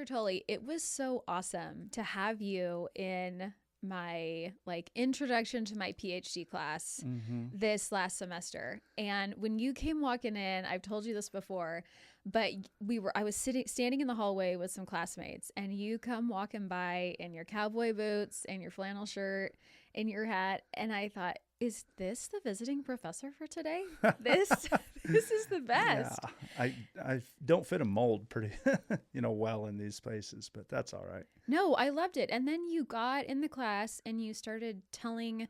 Dr. Talley, it was so awesome to have you in my introduction to my PhD class this last semester. And when you came walking in, I've told you this before, but I was standing in the hallway with some classmates, and you come walking by in your cowboy boots and your flannel shirt and your hat, and I thought, is this the visiting professor for today? This is the best. Yeah, I don't fit a mold pretty well in these places, but that's all right. No, I loved it. And then you got in the class and you started telling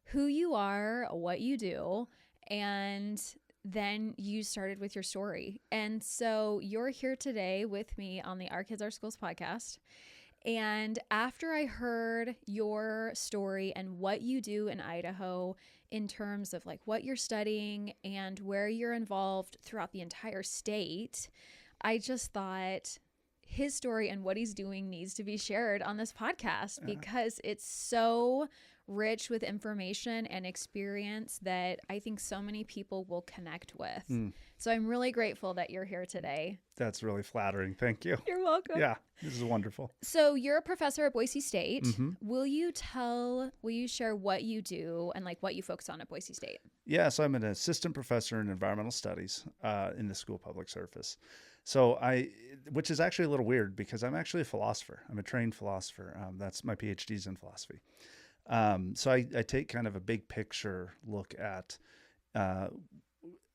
who you are, what you do, and then you started with your story. And so you're here today with me on the Our Kids, Our Schools podcast. And after I heard your story and what you do in Idaho in terms of like what you're studying and where you're involved throughout the entire state, I just thought his story and what he's doing needs to be shared on this podcast because it's so rich with information and experience that I think so many people will connect with. So I'm really grateful that you're here today. That's really flattering. Thank you. You're welcome. Yeah, this is wonderful. So you're a professor at Boise State. Will you share what you do and like what you focus on at Boise State? Yeah, so I'm an assistant professor in environmental studies in the School of Public Service. So which is actually a little weird because I'm actually a philosopher. I'm a trained philosopher. That's my PhD's in philosophy. So I take kind of a big picture look at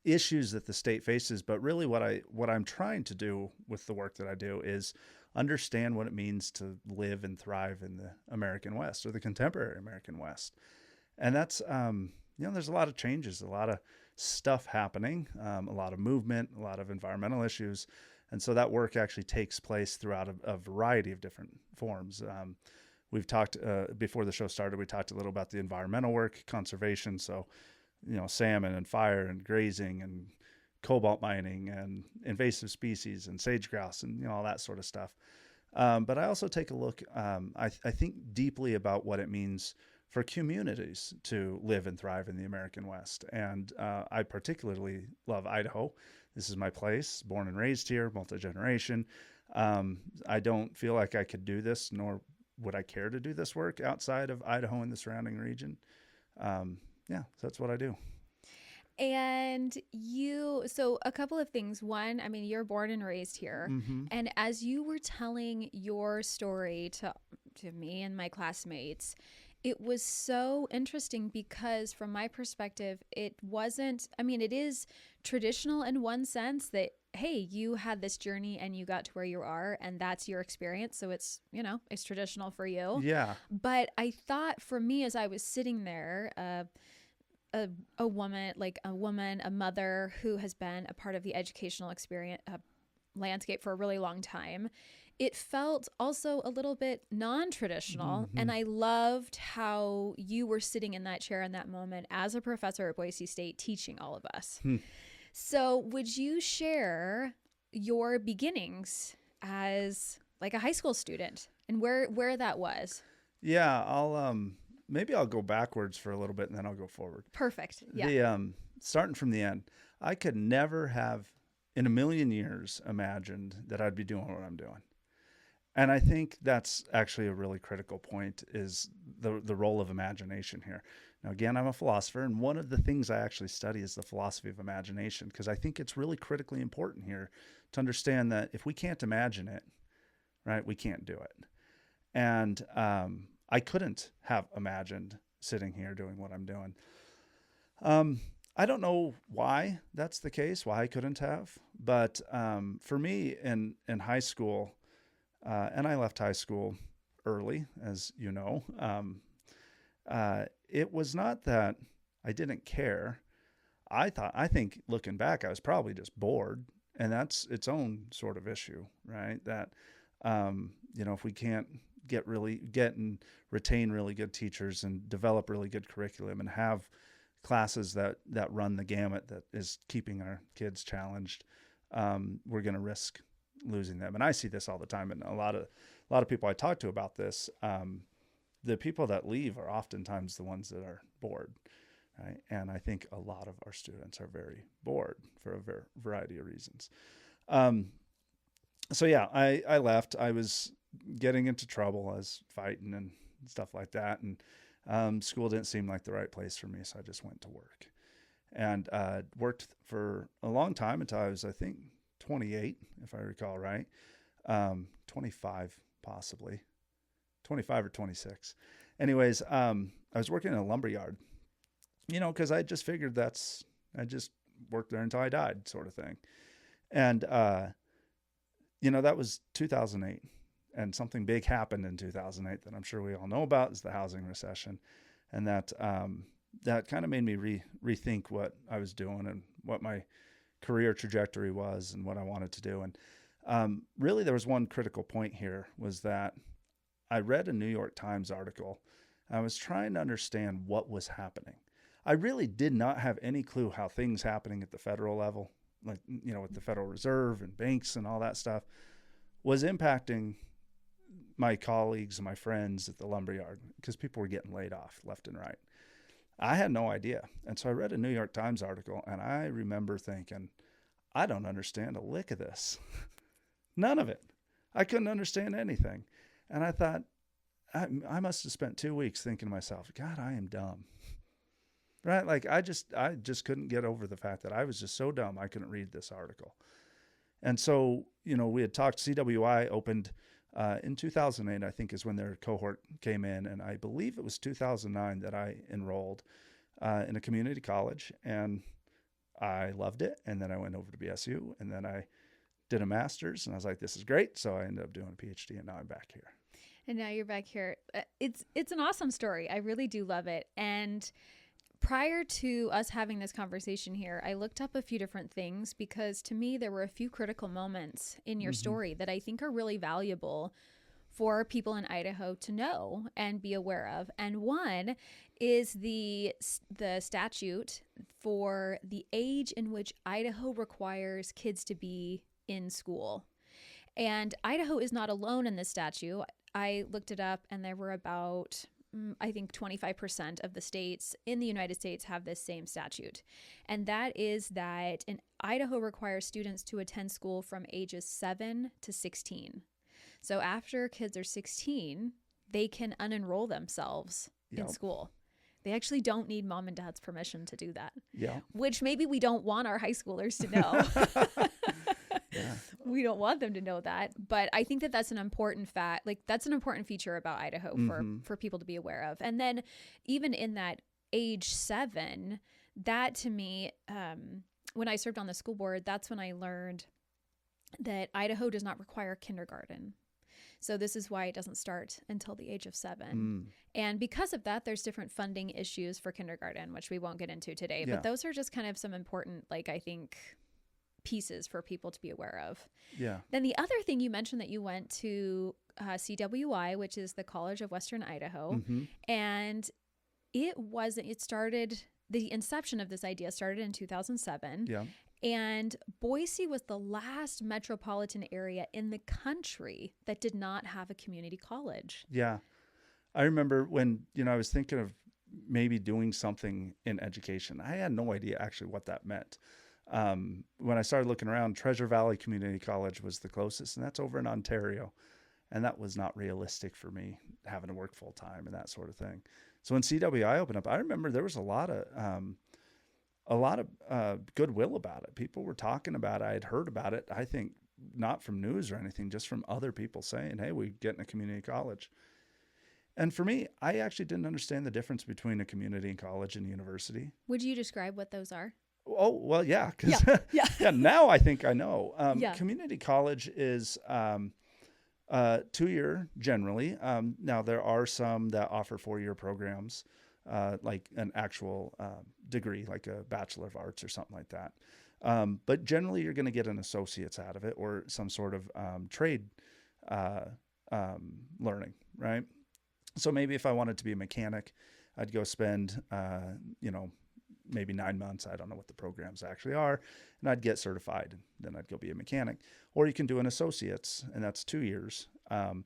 issues that the state faces, but really what I'm trying to do with the work that I do is understand what it means to live and thrive in the American West or the contemporary American West. And that's, there's a lot of changes, a lot of stuff happening, a lot of movement, a lot of environmental issues. And so that work actually takes place throughout a variety of different forms. We've talked, before the show started, we talked a little about the environmental work, conservation. So, salmon and fire and grazing and cobalt mining and invasive species and sage grouse and, all that sort of stuff. But I also take a look, I think deeply about what it means for communities to live and thrive in the American West. And I particularly love Idaho. This is my place, born and raised here, multi-generation. I don't feel like I could do this, nor would I care to do this work outside of Idaho and the surrounding region. So that's what I do. And so a couple of things. One, I mean, you're born and raised here. And as you were telling your story to me and my classmates, it was so interesting because from my perspective, it is traditional in one sense that, hey, you had this journey and you got to where you are and that's your experience. So it's, it's traditional for you. Yeah. But I thought for me, as I was sitting there, a woman, a mother who has been a part of the educational experience landscape for a really long time, it felt also a little bit non-traditional. And I loved how you were sitting in that chair in that moment as a professor at Boise State teaching all of us. So would you share your beginnings as like a high school student and where that was? Yeah, maybe I'll go backwards for a little bit and then I'll go forward. Perfect. Yeah. Starting from the end, I could never have in a million years imagined that I'd be doing what I'm doing. And I think that's actually a really critical point is the role of imagination here. Now, again, I'm a philosopher, and one of the things I actually study is the philosophy of imagination, because I think it's really critically important here to understand that if we can't imagine it, right, we can't do it. And I couldn't have imagined sitting here doing what I'm doing. I don't know why that's the case, why I couldn't have, but for me in high school, and I left high school early, as you know, it was not that I didn't care. I think looking back, I was probably just bored, and that's its own sort of issue, right? That, if we can't get and retain really good teachers and develop really good curriculum and have classes that run the gamut that is keeping our kids challenged, we're going to risk losing them. And I see this all the time. And a lot of people I talk to about this, the people that leave are oftentimes the ones that are bored, right? And I think a lot of our students are very bored for a variety of reasons. So yeah, I left. I was getting into trouble. I was fighting and stuff like that. And school didn't seem like the right place for me. So I just went to work and worked for a long time until I was, I think, 28, if I recall right. 25, possibly 25 or 26. Anyways, I was working in a lumber yard, because I just figured I just worked there until I died, sort of thing. And, that was 2008, and something big happened in 2008 that I'm sure we all know about, is the housing recession. And that kind of made me rethink what I was doing and what my career trajectory was and what I wanted to do. And really, there was one critical point here, was that I read a New York Times article. I was trying to understand what was happening. I really did not have any clue how things happening at the federal level, like, with the Federal Reserve and banks and all that stuff, was impacting my colleagues and my friends at the lumberyard, because people were getting laid off left and right. I had no idea. And so I read a New York Times article, and I remember thinking, I don't understand a lick of this. None of it. I couldn't understand anything. And I thought, I must have spent 2 weeks thinking to myself, God, I am dumb. Right? Like, I just couldn't get over the fact that I was just so dumb I couldn't read this article. And so, we had talked, CWI opened in 2008, I think, is when their cohort came in. And I believe it was 2009 that I enrolled in a community college, and I loved it. And then I went over to BSU, and then I did a master's, and I was like, this is great. So I ended up doing a PhD, and now I'm back here. And now you're back here. It's an awesome story. I really do love it. And prior to us having this conversation here, I looked up a few different things, because to me, there were a few critical moments in your story that I think are really valuable for people in Idaho to know and be aware of. And one is the statute for the age in which Idaho requires kids to be in school. And Idaho is not alone in this statute. I looked it up, and there were about, I think, 25% of the states in the United States have this same statute. And that is that Idaho requires students to attend school from ages 7 to 16. So after kids are 16, they can unenroll themselves in school. They actually don't need mom and dad's permission to do that. Yeah. Which maybe we don't want our high schoolers to know. Yeah. We don't want them to know that, but I think that that's an important fact. Like, that's an important feature about Idaho for people to be aware of. And then even in that age 7, that to me, when I served on the school board, that's when I learned that Idaho does not require kindergarten. So this is why it doesn't start until the age of 7. And because of that, there's different funding issues for kindergarten, which we won't get into today. Yeah. But those are just kind of some important, I think, pieces for people to be aware of. Yeah. Then the other thing you mentioned, that you went to CWI, which is the College of Western Idaho, and the inception of this idea started in 2007. Yeah. And Boise was the last metropolitan area in the country that did not have a community college. Yeah. I remember when, I was thinking of maybe doing something in education. I had no idea actually what that meant. When I started looking around, Treasure Valley Community College was the closest, and that's over in Ontario. And that was not realistic for me, having to work full time and that sort of thing. So when CWI opened up, I remember there was a lot of goodwill about it. People were talking about it. I had heard about it, I think, not from news or anything, just from other people saying, hey, we get in a community college. And for me, I actually didn't understand the difference between a community college and a university. Would you describe what those are? Oh, well, yeah. Because now I think I know. Community college is 2-year generally. Now, there are some that offer 4-year programs, like an actual degree, like a Bachelor of Arts or something like that. But generally, you're going to get an associate's out of it, or some sort of trade learning, right? So maybe if I wanted to be a mechanic, I'd go spend, maybe 9 months. I don't know what the programs actually are. And I'd get certified, and then I'd go be a mechanic. Or you can do an associate's, and that's 2 years. And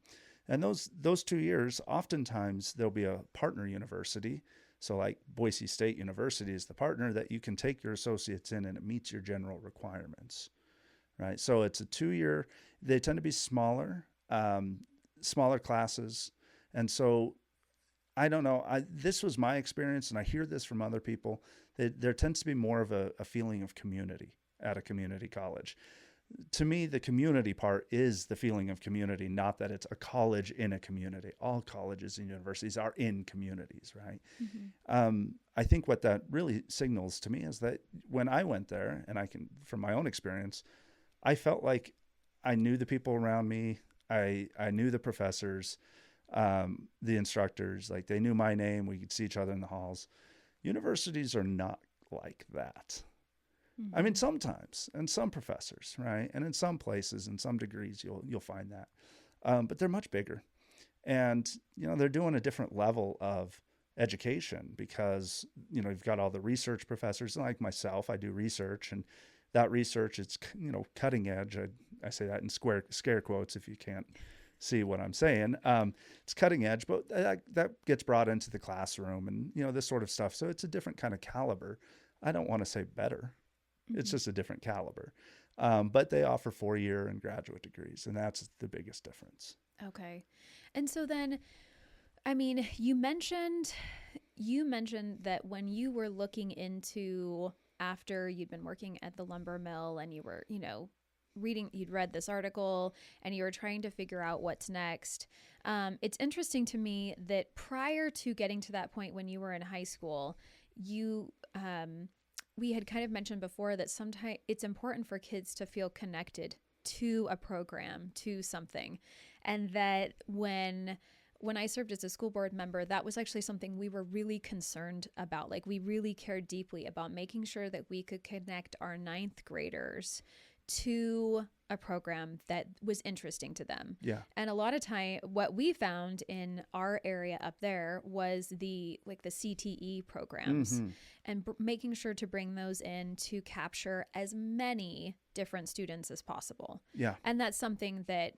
those 2 years, oftentimes there'll be a partner university. So like Boise State University is the partner that you can take your associates in, and it meets your general requirements. right? So it's a 2-year, they tend to be smaller classes. And so I don't know, this was my experience, and I hear this from other people, that there tends to be more of a feeling of community at a community college. To me, the community part is the feeling of community, not that it's a college in a community. All colleges and universities are in communities, right? I think what that really signals to me is that when I went there, and I can, from my own experience, I felt like I knew the people around me. I knew the professors, the instructors, like they knew my name. We could see each other in the halls. Universities are not like that. I mean, sometimes, and some professors, right? And in some places, in some degrees, you'll find that. But they're much bigger. And, they're doing a different level of education because, you've got all the research professors. And like myself, I do research, and that research is, cutting edge. I say that in scare quotes if you can't see what I'm saying. It's cutting edge, but that gets brought into the classroom and, this sort of stuff. So it's a different kind of caliber. I don't want to say better. It's just a different caliber. But they offer 4-year and graduate degrees, and that's the biggest difference. Okay. And so then, I mean, you mentioned that when you were looking into, after you'd been working at the lumber mill and you were, you'd read this article and you were trying to figure out what's next. It's interesting to me that prior to getting to that point when you were in high school, we had kind of mentioned before that sometimes it's important for kids to feel connected to a program, to something. And that when I served as a school board member, that was actually something we were really concerned about. Like, we really cared deeply about making sure that we could connect our 9th graders to a program that was interesting to them. Yeah. And a lot of time, what we found in our area up there was the CTE programs, and making sure to bring those in to capture as many different students as possible. Yeah. And that's something that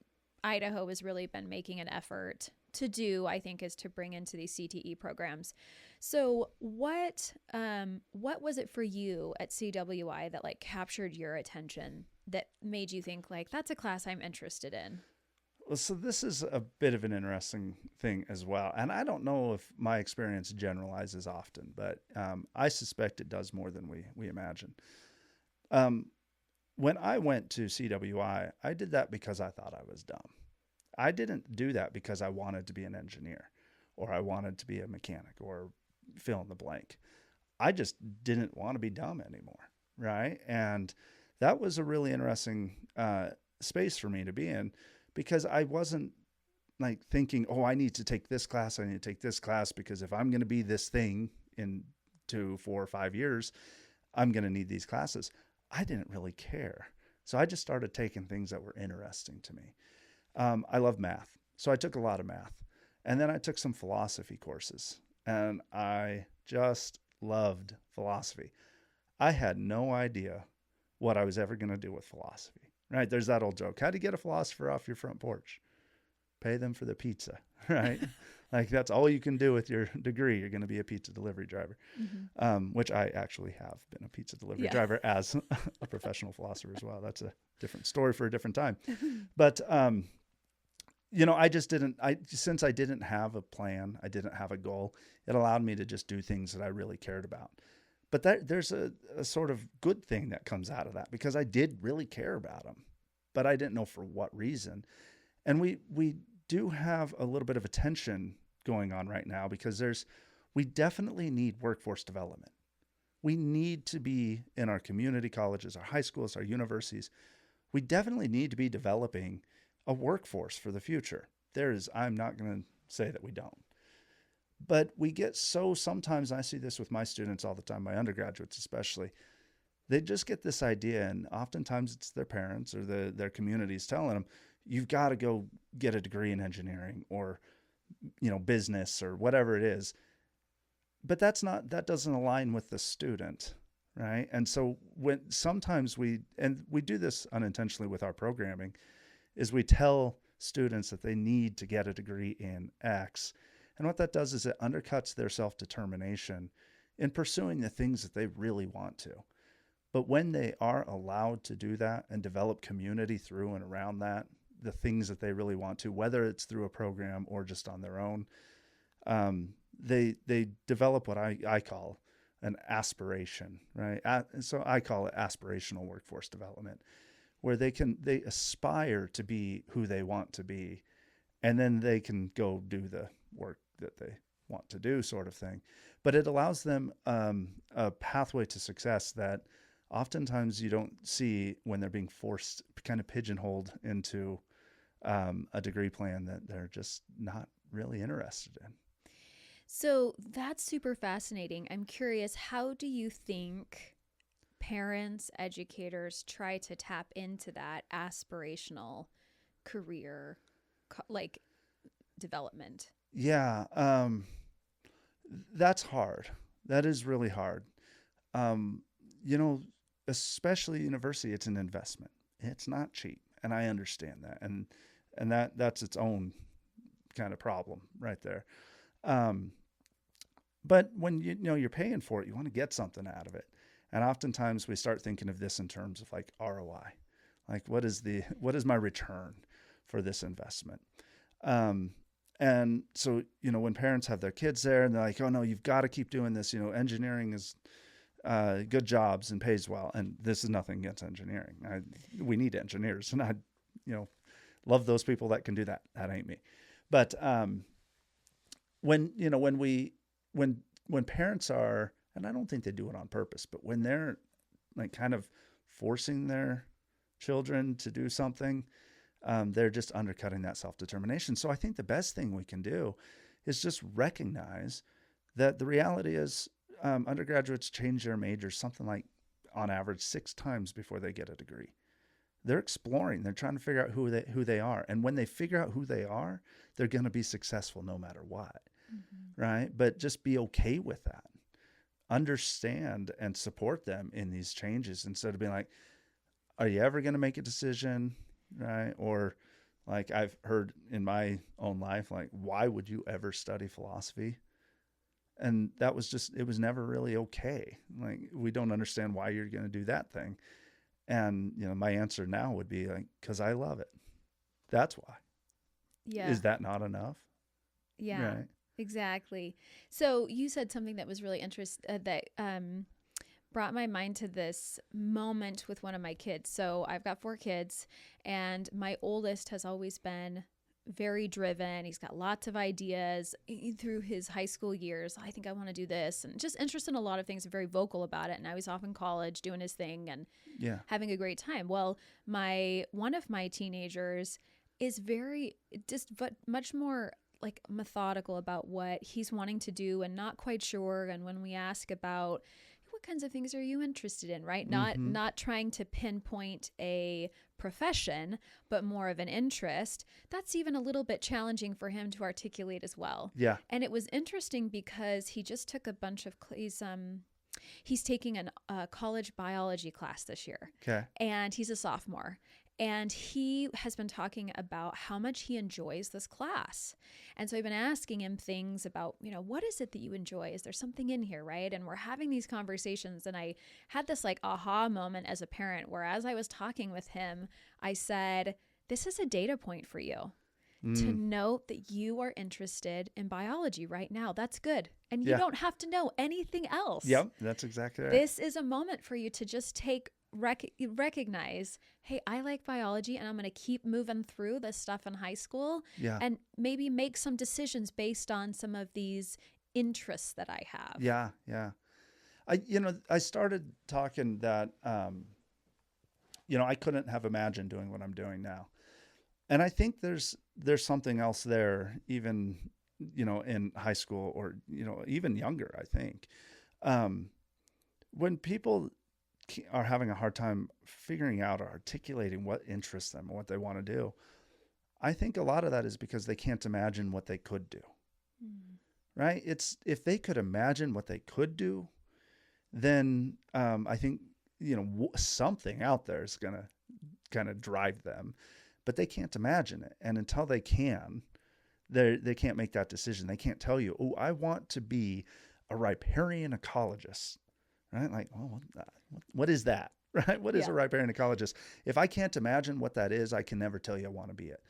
Idaho has really been making an effort to do, I think, is to bring into these CTE programs. So what was it for you at CWI that captured your attention, that made you think that's a class I'm interested in? Well, so this is a bit of an interesting thing as well. And I don't know if my experience generalizes often, but I suspect it does more than we imagine. When I went to CWI, I did that because I thought I was dumb. I didn't do that because I wanted to be an engineer or I wanted to be a mechanic or fill in the blank. I just didn't want to be dumb anymore, right? And that was a really interesting space for me to be in, because I wasn't thinking, oh, I need to take this class, I need to take this class, because if I'm going to be this thing in 2, 4, or 5 years, I'm going to need these classes. I didn't really care. So I just started taking things that were interesting to me. I love math, so I took a lot of math. And then I took some philosophy courses, and I just loved philosophy. I had no idea what I was ever going to do with philosophy, right? There's that old joke. How do you get a philosopher off your front porch? Pay them for the pizza, right? That's all you can do with your degree. You're going to be a pizza delivery driver, which I actually have been a pizza delivery driver as a professional philosopher as well. That's a different story for a different time. But, I just since I didn't have a plan, I didn't have a goal, it allowed me to just do things that I really cared about. But there's a sort of good thing that comes out of that, because I did really care about them, but I didn't know for what reason. And we do have a little bit of a tension going on right now, because we definitely need workforce development. We need to be in our community colleges, our high schools, our universities. We definitely need to be developing a workforce for the future. I'm not going to say that we don't. But we get sometimes I see this with my students all the time, my undergraduates especially, they just get this idea, and oftentimes it's their parents or their communities telling them, you've got to go get a degree in engineering or, business or whatever it is. But that doesn't align with the student, right? And so sometimes we do this unintentionally with our programming, is we tell students that they need to get a degree in X. And what that does is it undercuts their self-determination in pursuing the things that they really want to. But when they are allowed to do that and develop community through and around that, the things that they really want to, whether it's through a program or just on their own, they develop what I call an aspiration, right? So I call it aspirational workforce development, where they aspire to be who they want to be, and then they can go do the work that they want to do, sort of thing. But it allows them a pathway to success that oftentimes you don't see when they're being forced, kind of pigeonholed into a degree plan that they're just not really interested in. So that's super fascinating. I'm curious, how do you think parents, educators try to tap into that aspirational career like development? Yeah, that's hard. That is really hard. You know, especially university, it's an investment. It's not cheap, and I understand that, and that's its own kind of problem right there. But when you know you're paying for it, you want to get something out of it. And oftentimes we start thinking of this in terms of like ROI, like what is my return for this investment? And so, you know, when parents have their kids there and they're like, oh no, you've got to keep doing this. You know, engineering is good jobs and pays well. And this is nothing against engineering. We need engineers, and I, you know, love those people that can do that. That ain't me. But when parents are, and I don't think they do it on purpose, but when they're like kind of forcing their children to do something, they're just undercutting that self-determination. So I think the best thing we can do is just recognize that the reality is undergraduates change their majors something like on average 6 times before they get a degree. They're exploring. They're trying to figure out who they are. And when they figure out who they are, they're going to be successful no matter what, right? But just be okay with that. Understand and support them in these changes instead of being like, are you ever going to make a decision, right? Or like I've heard in my own life, like, why would you ever study philosophy? And that was just, it was never really okay. Like, we don't understand why you're going to do that thing. And, you know, my answer now would be like, because I love it. That's why. Yeah. Is that not enough? Yeah, right. Exactly. So you said something that was really interesting that brought my mind to this moment with one of my kids. So I've got 4 kids, and my oldest has always been very driven. He's got lots of ideas through his high school years. I think I want to do this, and just interested in a lot of things, very vocal about it. And now he's off in college doing his thing and having a great time. Well, one of my teenagers is but much more like methodical about what he's wanting to do and not quite sure. And when we ask about what kinds of things are you interested in, right? Not trying to pinpoint a profession, but more of an interest. That's even a little bit challenging for him to articulate as well. Yeah. And it was interesting because he just took a bunch of he's taking a college biology class this year. Okay. And he's a sophomore. And he has been talking about how much he enjoys this class. And so I've been asking him things about, you know, what is it that you enjoy? Is there something in here, right? And we're having these conversations. And I had this like aha moment as a parent where as I was talking with him, I said, this is a data point for you to note that you are interested in biology right now. That's good. And you don't have to know anything else. Yep, that's exactly right. This is a moment for you to just recognize, hey, I like biology and I'm going to keep moving through this stuff in high school and maybe make some decisions based on some of these interests that I have. Yeah. Yeah. I started talking that, I couldn't have imagined doing what I'm doing now. And I think there's something else there, even, in high school or, even younger, I think. When people are having a hard time figuring out or articulating what interests them or what they want to do, I think a lot of that is because they can't imagine what they could do. Right? It's if they could imagine what they could do, then I think, something out there is going to kind of drive them, but they can't imagine it. And until they can, they can't make that decision. They can't tell you, oh, I want to be a riparian ecologist. right? Like, oh, what is that? Right? What is Yeah. a riparian ecologist? If I can't imagine what that is, I can never tell you I want to be it.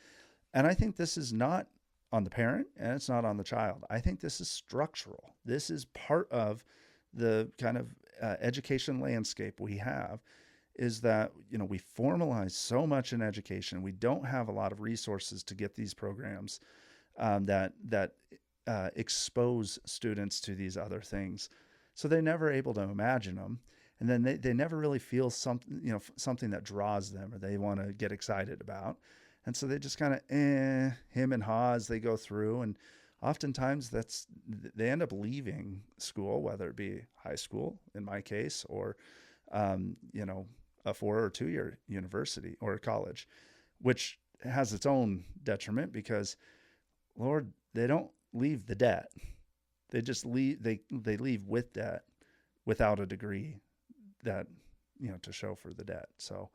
And I think this is not on the parent and it's not on the child. I think this is structural. This is part of the kind of education landscape we have, is that, we formalize so much in education. We don't have a lot of resources to get these programs that expose students to these other things. So they're never able to imagine them. And then they never really feel something that draws them or they want to get excited about. And so they just kind of him and haw as they go through. And oftentimes they end up leaving school, whether it be high school in my case, or a 4 or 2 year university or a college, which has its own detriment because, Lord, they don't leave the debt. They just leave. They leave with debt, without a degree that to show for the debt. So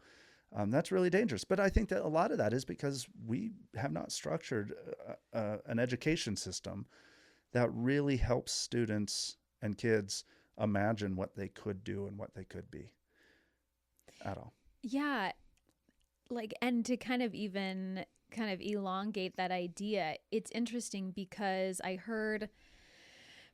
that's really dangerous. But I think that a lot of that is because we have not structured an education system that really helps students and kids imagine what they could do and what they could be at all. Yeah. And to kind of elongate that idea, it's interesting because I heard,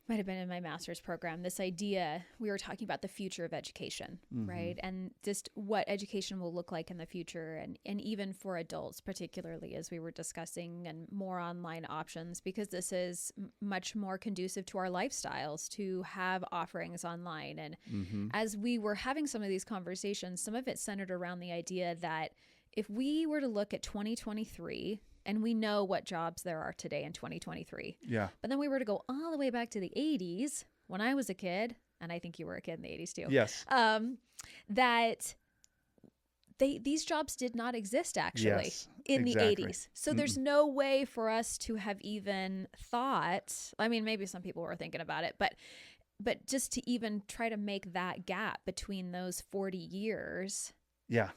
might have been in my master's program, this idea, we were talking about the future of education, right? And just what education will look like in the future, and even for adults, particularly as we were discussing, and more online options, because this is much more conducive to our lifestyles to have offerings online. And as we were having some of these conversations, some of it centered around the idea that if we were to look at 2023, and we know what jobs there are today in 2023. Yeah. But then we were to go all the way back to the 80s when I was a kid, and I think you were a kid in the 80s too. Yes. That these jobs did not exist actually in exactly. the 80s. So there's no way for us to have even thought, I mean, maybe some people were thinking about it, but just to even try to make that gap between those 40 years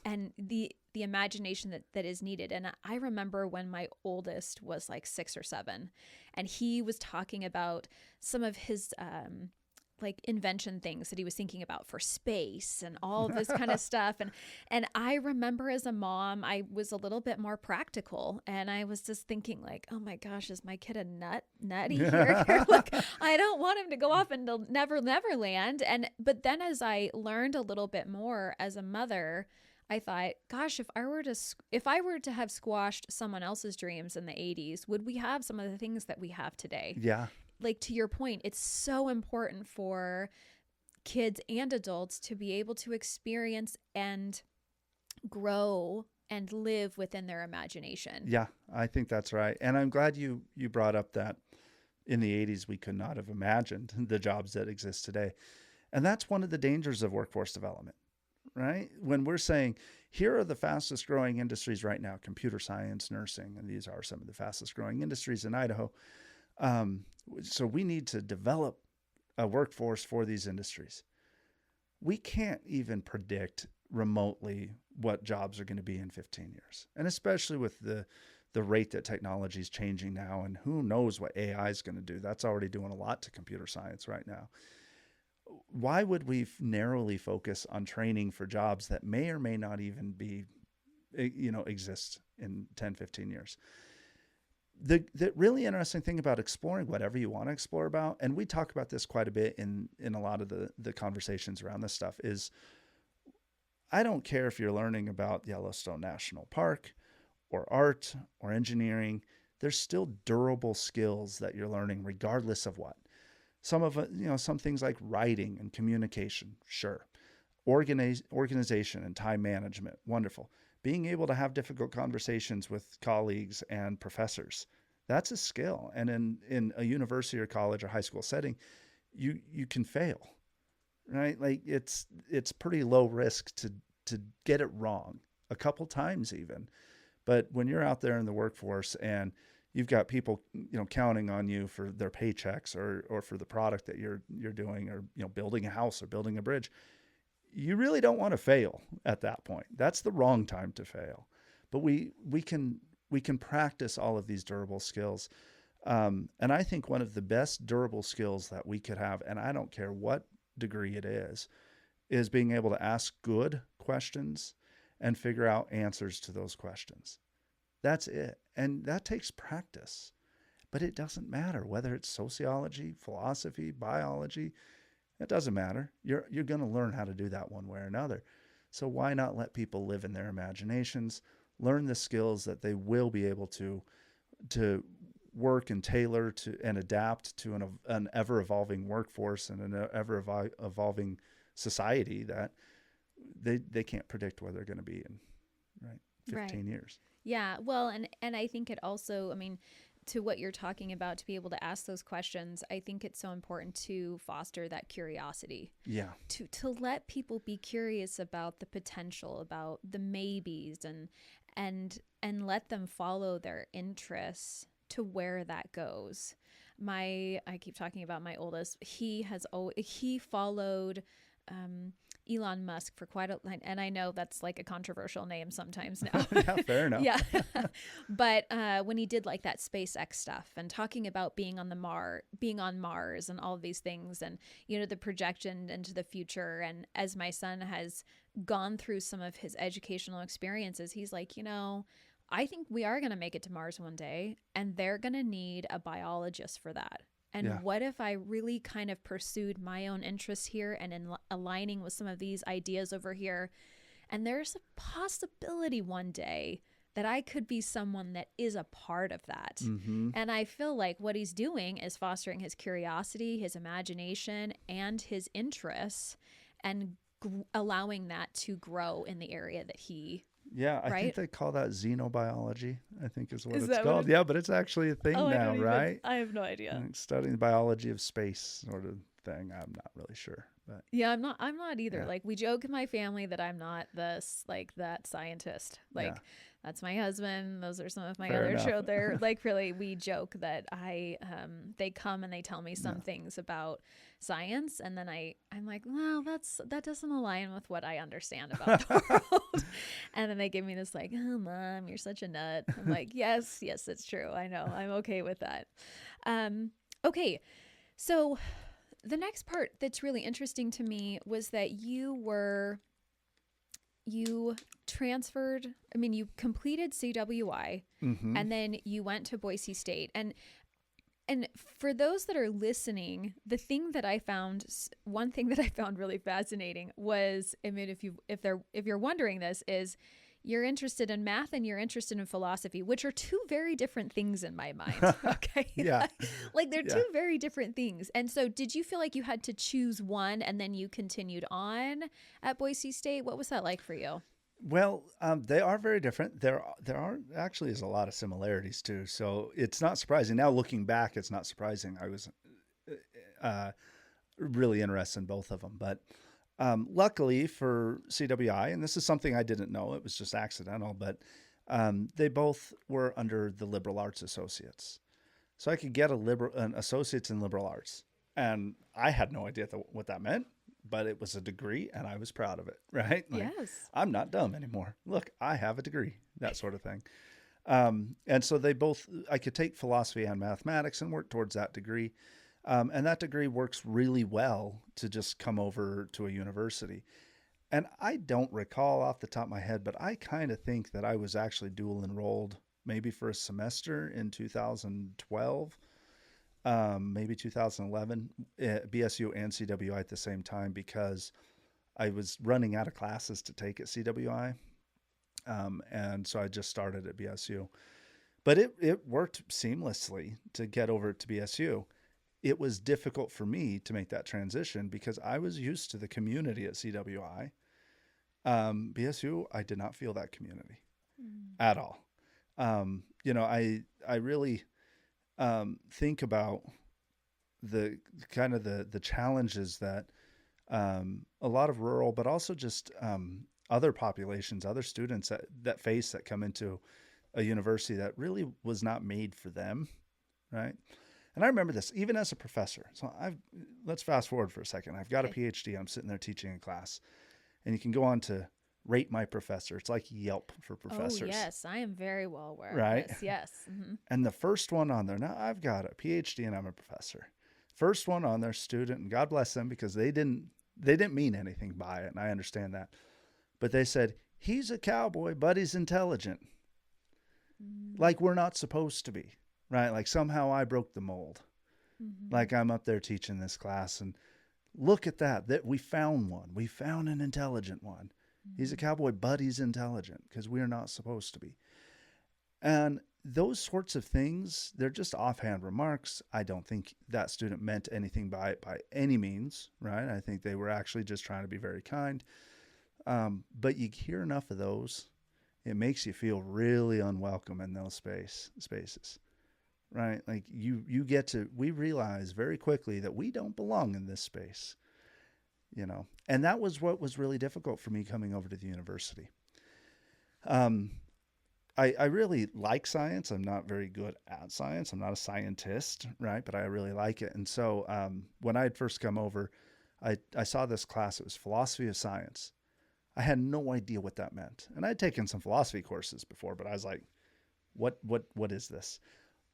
and the imagination that is needed. And I remember when my oldest was like 6 or 7, and he was talking about some of his invention things that he was thinking about for space and all this kind of stuff. And I remember as a mom, I was a little bit more practical, and I was just thinking like, oh my gosh, is my kid a nutty here? Like, I don't want him to go off into Neverland. But then as I learned a little bit more as a mother, I thought, gosh, if I were to have squashed someone else's dreams in the 80s, would we have some of the things that we have today? Yeah. Like, to your point, it's so important for kids and adults to be able to experience and grow and live within their imagination. Yeah, I think that's right. And I'm glad you brought up that in the 80s, we could not have imagined the jobs that exist today. And that's one of the dangers of workforce development. Right? When we're saying, here are the fastest growing industries right now, computer science, nursing, and these are some of the fastest growing industries in Idaho. So we need to develop a workforce for these industries. We can't even predict remotely what jobs are going to be in 15 years. And especially with the rate that technology is changing now, and who knows what AI is going to do. That's already doing a lot to computer science right now. Why would we narrowly focus on training for jobs that may or may not even be, exist in 10, 15 years? The really interesting thing about exploring whatever you want to explore about, and we talk about this quite a bit in a lot of the conversations around this stuff, is I don't care if you're learning about Yellowstone National Park or art or engineering, there's still durable skills that you're learning regardless of what. Some of it, some things like writing and communication, sure. Organization and time management, wonderful. Being able to have difficult conversations with colleagues and professors, that's a skill. And in a university or college or high school setting, you can fail, right? Like it's pretty low risk to get it wrong a couple times even. But when you're out there in the workforce and you've got people, counting on you for their paychecks or for the product that you're doing, or, building a house or building a bridge, you really don't want to fail at that point. That's the wrong time to fail. But we can practice all of these durable skills. And I think one of the best durable skills that we could have, and I don't care what degree it is being able to ask good questions and figure out answers to those questions. That's it. And that takes practice. But it doesn't matter whether it's sociology, philosophy, biology. It doesn't matter. You're going to learn how to do that one way or another. So why not let people live in their imaginations, learn the skills that they will be able to work and tailor to and adapt to an ever-evolving workforce and an ever-evolving society that they can't predict where they're going to be in 15 years. Yeah. Well, and I think it also, I mean, to what you're talking about, to be able to ask those questions, I think it's so important to foster that curiosity. Yeah. To let people be curious about the potential, about the maybes, and let them follow their interests to where that goes. I keep talking about my oldest. He followed Elon Musk for quite a time, and I know that's like a controversial name sometimes now. Yeah, fair enough. Yeah. But when he did like that SpaceX stuff and talking about being on Mars and all of these things, and the projection into the future, and as my son has gone through some of his educational experiences, he's like, I think we are going to make it to Mars one day, and they're going to need a biologist for that. And what if I really kind of pursued my own interests here and in aligning with some of these ideas over here? And there's a possibility one day that I could be someone that is a part of that. Mm-hmm. And I feel like what he's doing is fostering his curiosity, his imagination, and his interests, and allowing that to grow in the area that he... Yeah, I think they call that xenobiology, I think is what it's called. Yeah, but it's actually a thing now, right? I have no idea. Like studying the biology of space sort of thing. I'm not really sure. But yeah, I'm not either. Yeah. Like, we joke in my family that I'm not that scientist. Like, that's my husband. Those are some of my other children. They're like, really, we joke that they come and they tell me some things about science, and then I'm like, well, that doesn't align with what I understand about the world. And then they give me this like, oh, Mom, you're such a nut. I'm like, yes, it's true. I know. I'm okay with that. Okay, so the next part that's really interesting to me was that you transferred, you completed CWI, mm-hmm. and then you went to Boise State. And for those that are listening, one thing that I found really fascinating was, if you're wondering this, is you're interested in math and you're interested in philosophy, which are two very different things in my mind. Okay. Yeah. Like, they're two very different things. And so did you feel like you had to choose one and then you continued on at Boise State? What was that like for you? Well, they are very different. There are actually is a lot of similarities too. So it's not surprising. Now looking back, it's not surprising. I was really interested in both of them. But luckily for CWI, and this is something I didn't know, it was just accidental, but they both were under the liberal arts associates. So I could get an associate's in liberal arts. And I had no idea what that meant. But it was a degree, and I was proud of it, right? Like, yes. I'm not dumb anymore. Look, I have a degree, that sort of thing. And so I could take philosophy and mathematics and work towards that degree. And that degree works really well to just come over to a university. And I don't recall off the top of my head, but I kind of think that I was actually dual enrolled maybe for a semester in 2012. Maybe 2011, BSU and CWI at the same time, because I was running out of classes to take at CWI. And so I just started at BSU. But it worked seamlessly to get over to BSU. It was difficult for me to make that transition because I was used to the community at CWI. BSU, I did not feel that community at all. I really... think about the kind of the challenges that a lot of rural, but also just other populations, other students that come into a university that really was not made for them, right? And I remember this even as a professor. So let's fast forward for a second. I've got a PhD. I'm sitting there teaching a class, and you can go on to Rate My Professor. It's like Yelp for professors. Oh, yes. I am very well aware of this. Yes. Mm-hmm. And the first one on there, now I've got a PhD and I'm a professor. First one on their student, and God bless them because they didn't mean anything by it, and I understand that. But they said, he's a cowboy, but he's intelligent. Like we're not supposed to be, right? Like somehow I broke the mold. Like I'm up there teaching this class, and look at that we found one. We found an intelligent one. He's a cowboy, but he's intelligent because we're not supposed to be. And those sorts of things, they're just offhand remarks. I don't think that student meant anything by it by any means, right? I think they were actually just trying to be very kind. But you hear enough of those, it makes you feel really unwelcome in those spaces, right? Like we realize very quickly that we don't belong in this space, and that was what was really difficult for me coming over to the university. I really like science. I'm not very good at science. I'm not a scientist, right? But I really like it. And so when I had first come over, I saw this class. It was philosophy of science. I had no idea what that meant. And I'd taken some philosophy courses before, but I was like, what is this?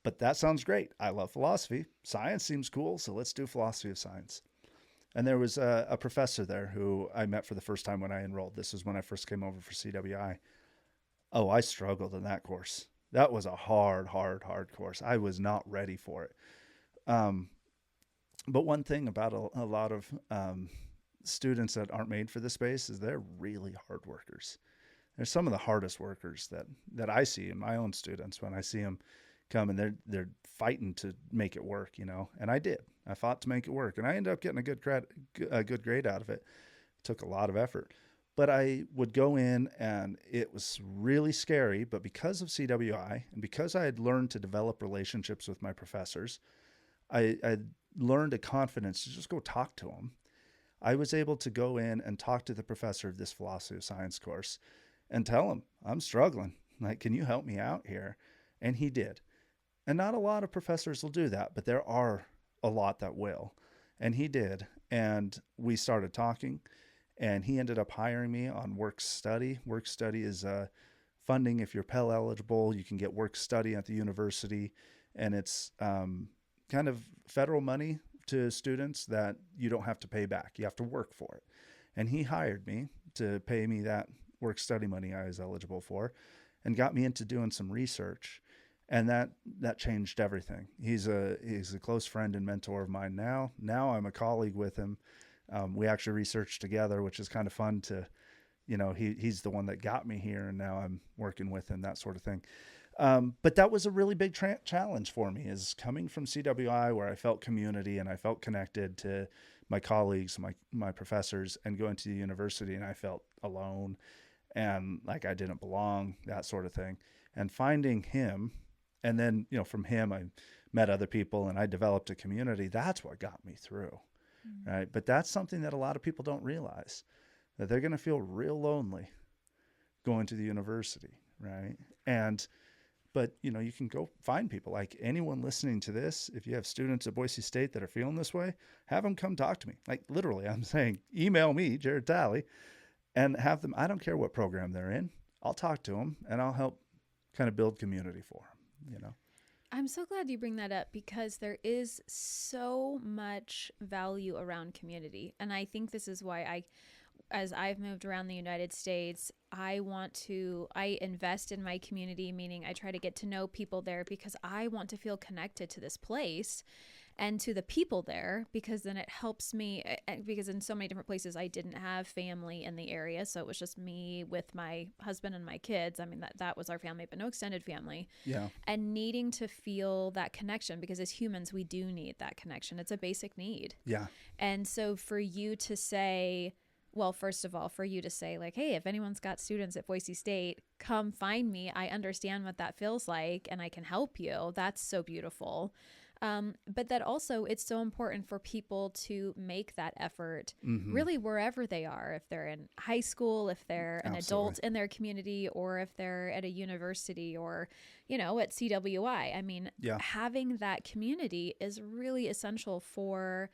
But that sounds great. I love philosophy. Science seems cool, so let's do philosophy of science. And there was a professor there who I met for the first time when I enrolled. This was when I first came over for CWI. Oh, I struggled in that course. That was a hard course. I was not ready for it. But one thing about a lot of students that aren't made for this space is they're really hard workers. They're some of the hardest workers that I see in my own students when I see them come, and they're fighting to make it work, And I did. I fought to make it work, and I ended up getting a good grade out of it. It took a lot of effort. But I would go in, and it was really scary. But because of CWI and because I had learned to develop relationships with my professors, I learned a confidence to just go talk to them. I was able to go in and talk to the professor of this philosophy of science course and tell him, I'm struggling. Like, can you help me out here? And he did. And not a lot of professors will do that, but there are a lot that will. And he did. And we started talking. And he ended up hiring me on work study. Work study is funding. If you're Pell eligible, you can get work study at the university. And it's kind of federal money to students that you don't have to pay back. You have to work for it. And he hired me to pay me that work study money I was eligible for and got me into doing some research. And that changed everything. He's a close friend and mentor of mine now. Now I'm a colleague with him. We actually researched together, which is kind of fun to, he's the one that got me here, and now I'm working with him, that sort of thing. But that was a really big challenge for me, is coming from CWI, where I felt community and I felt connected to my colleagues, my professors, and going to the university, and I felt alone and like I didn't belong, that sort of thing. And finding him, and then, from him, I met other people and I developed a community. That's what got me through. Right. But that's something that a lot of people don't realize, that they're going to feel real lonely going to the university. Right. But you can go find people, like anyone listening to this. If you have students at Boise State that are feeling this way, have them come talk to me. Like literally, I'm saying, email me, Jared Talley, and have them. I don't care what program they're in. I'll talk to them and I'll help kind of build community for them, I'm so glad you bring that up, because there is so much value around community. And I think this is why as I've moved around the United States, I invest in my community, meaning I try to get to know people there because I want to feel connected to this place and to the people there, because then it helps me, because in so many different places I didn't have family in the area. So it was just me with my husband and my kids. I mean, that was our family, but no extended family. Yeah. And needing to feel that connection, because as humans, we do need that connection. It's a basic need. Yeah. And so for you to say, well, first of all, for you to say like, hey, if anyone's got students at Boise State, come find me. I understand what that feels like and I can help you. That's so beautiful. But that also, it's so important for people to make that effort really wherever they are. If they're in high school, if they're an adult in their community, or if they're at a university, or, at CWI. I mean, having that community is really essential for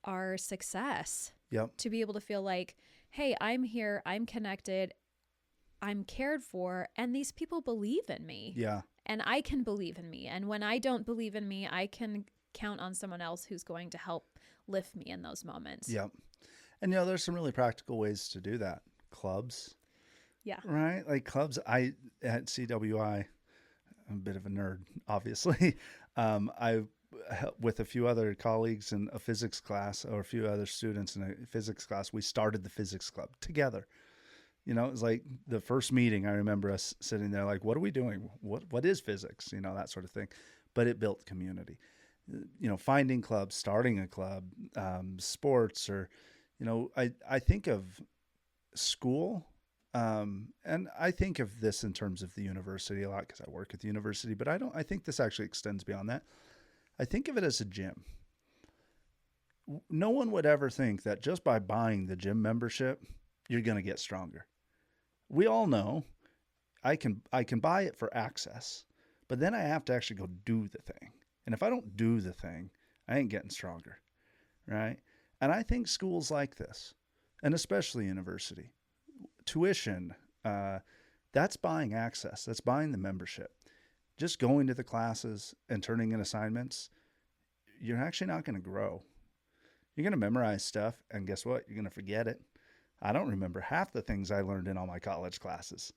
our success. Yep. To be able to feel like, hey, I'm here, I'm connected, I'm cared for, and these people believe in me. Yeah. And I can believe in me. And when I don't believe in me, I can count on someone else who's going to help lift me in those moments. Yep. And, you know, there's some really practical ways to do that. Clubs. Yeah. Right? Like clubs, at CWI, I'm a bit of a nerd, obviously. With a few other colleagues in a physics class, or a few other students in a physics class, we started the physics club together. You know, it was like the first meeting. I remember us sitting there like, what are we doing? What is physics? You know, that sort of thing. But it built community. You know, finding clubs, starting a club, sports, or, you know, I think of school, and I think of this in terms of the university a lot because I work at the university, but I think this actually extends beyond that. I think of it as a gym. No one would ever think that just by buying the gym membership, you're going to get stronger. We all know I can buy it for access, but then I have to actually go do the thing. And if I don't do the thing, I ain't getting stronger, right? And I think schools like this, and especially university, tuition, that's buying access. That's buying the membership. Just going to the classes and turning in assignments, you're actually not going to grow. You're going to memorize stuff, and guess what? You're going to forget it. I don't remember half the things I learned in all my college classes,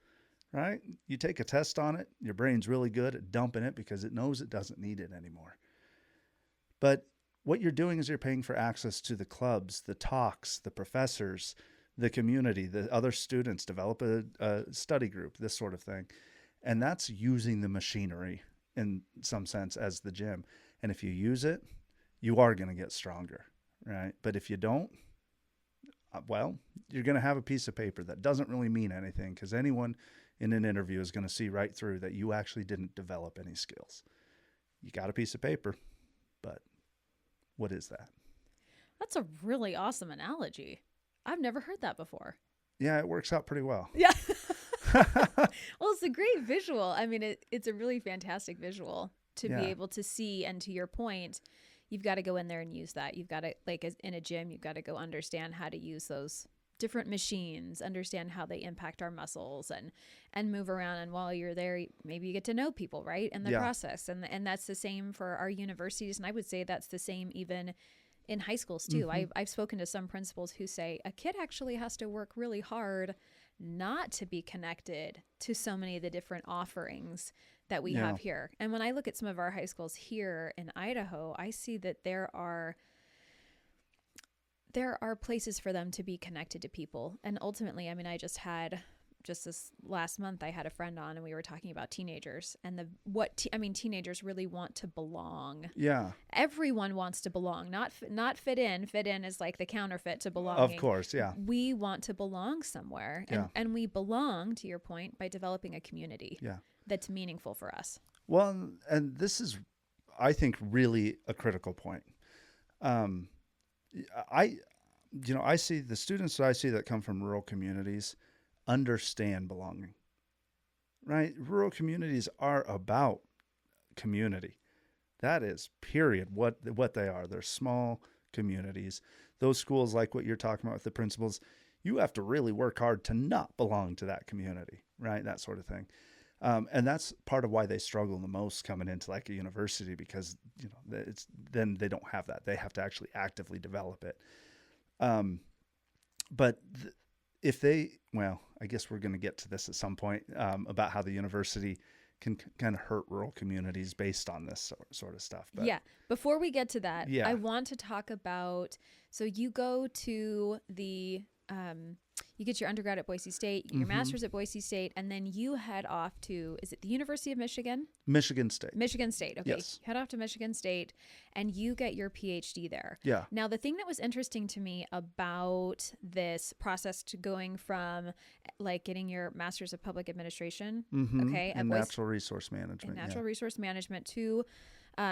right? You take a test on it, your brain's really good at dumping it because it knows it doesn't need it anymore. But what you're doing is you're paying for access to the clubs, the talks, the professors, the community, the other students, develop a study group, this sort of thing. And that's using the machinery in some sense as the gym. And if you use it, you are going to get stronger, right? But if you don't, well, you're going to have a piece of paper that doesn't really mean anything because anyone in an interview is going to see right through that you actually didn't develop any skills. You got a piece of paper, but what is that? That's a really awesome analogy. I've never heard that before. Yeah, it works out pretty well. Yeah. Well, it's a great visual. I mean, it's a really fantastic visual to be able to see. And to your point, you've got to go in there and use that. You've got to, like in a gym, you've got to go understand how to use those different machines, understand how they impact our muscles and move around. And while you're there, maybe you get to know people, right? In the process. And that's the same for our universities. And I would say that's the same even in high schools too. Mm-hmm. I've spoken to some principals who say a kid actually has to work really hard not to be connected to so many of the different offerings that we have here. And when I look at some of our high schools here in Idaho, I see that there are places for them to be connected to people. And ultimately, I mean, just this last month, I had a friend on and we were talking about teenagers and teenagers really want to belong. Yeah. Everyone wants to belong, not fit in. Fit in is like the counterfeit to belonging. Of course. Yeah. We want to belong somewhere. And we belong, to your point, by developing a community that's meaningful for us. Well, and this is, I think, really a critical point. I see the students that I see that come from rural communities understand belonging, right? Rural communities are about community. That is, period, what they are. They're small communities. Those schools, like what you're talking about with the principals, you have to really work hard to not belong to that community, right? That sort of thing. And that's part of why they struggle the most coming into like a university because, then they don't have that. They have to actually actively develop it. I guess we're going to get to this at some point about how the university can kind of hurt rural communities based on this sort of stuff. But, before we get to that, I want to talk about, so you go to you get your undergrad at Boise State, your master's at Boise State, and then you head off to, is it the University of Michigan? Michigan State. Michigan State. Okay. Yes. Head off to Michigan State and you get your PhD there. Yeah. Now, the thing that was interesting to me about this process to going from like getting your master's of public administration, and natural resource management. Resource management to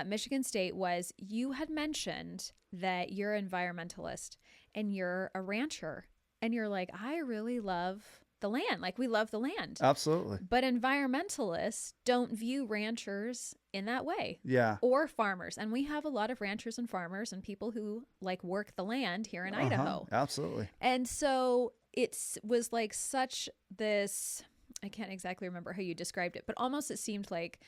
Michigan State was you had mentioned that you're an environmentalist and you're a rancher. And you're like, I really love the land. Like, we love the land. Absolutely. But environmentalists don't view ranchers in that way. Yeah. Or farmers. And we have a lot of ranchers and farmers and people who like work the land here in Idaho. Absolutely. And so it was like such this, I can't exactly remember how you described it, but almost it seemed like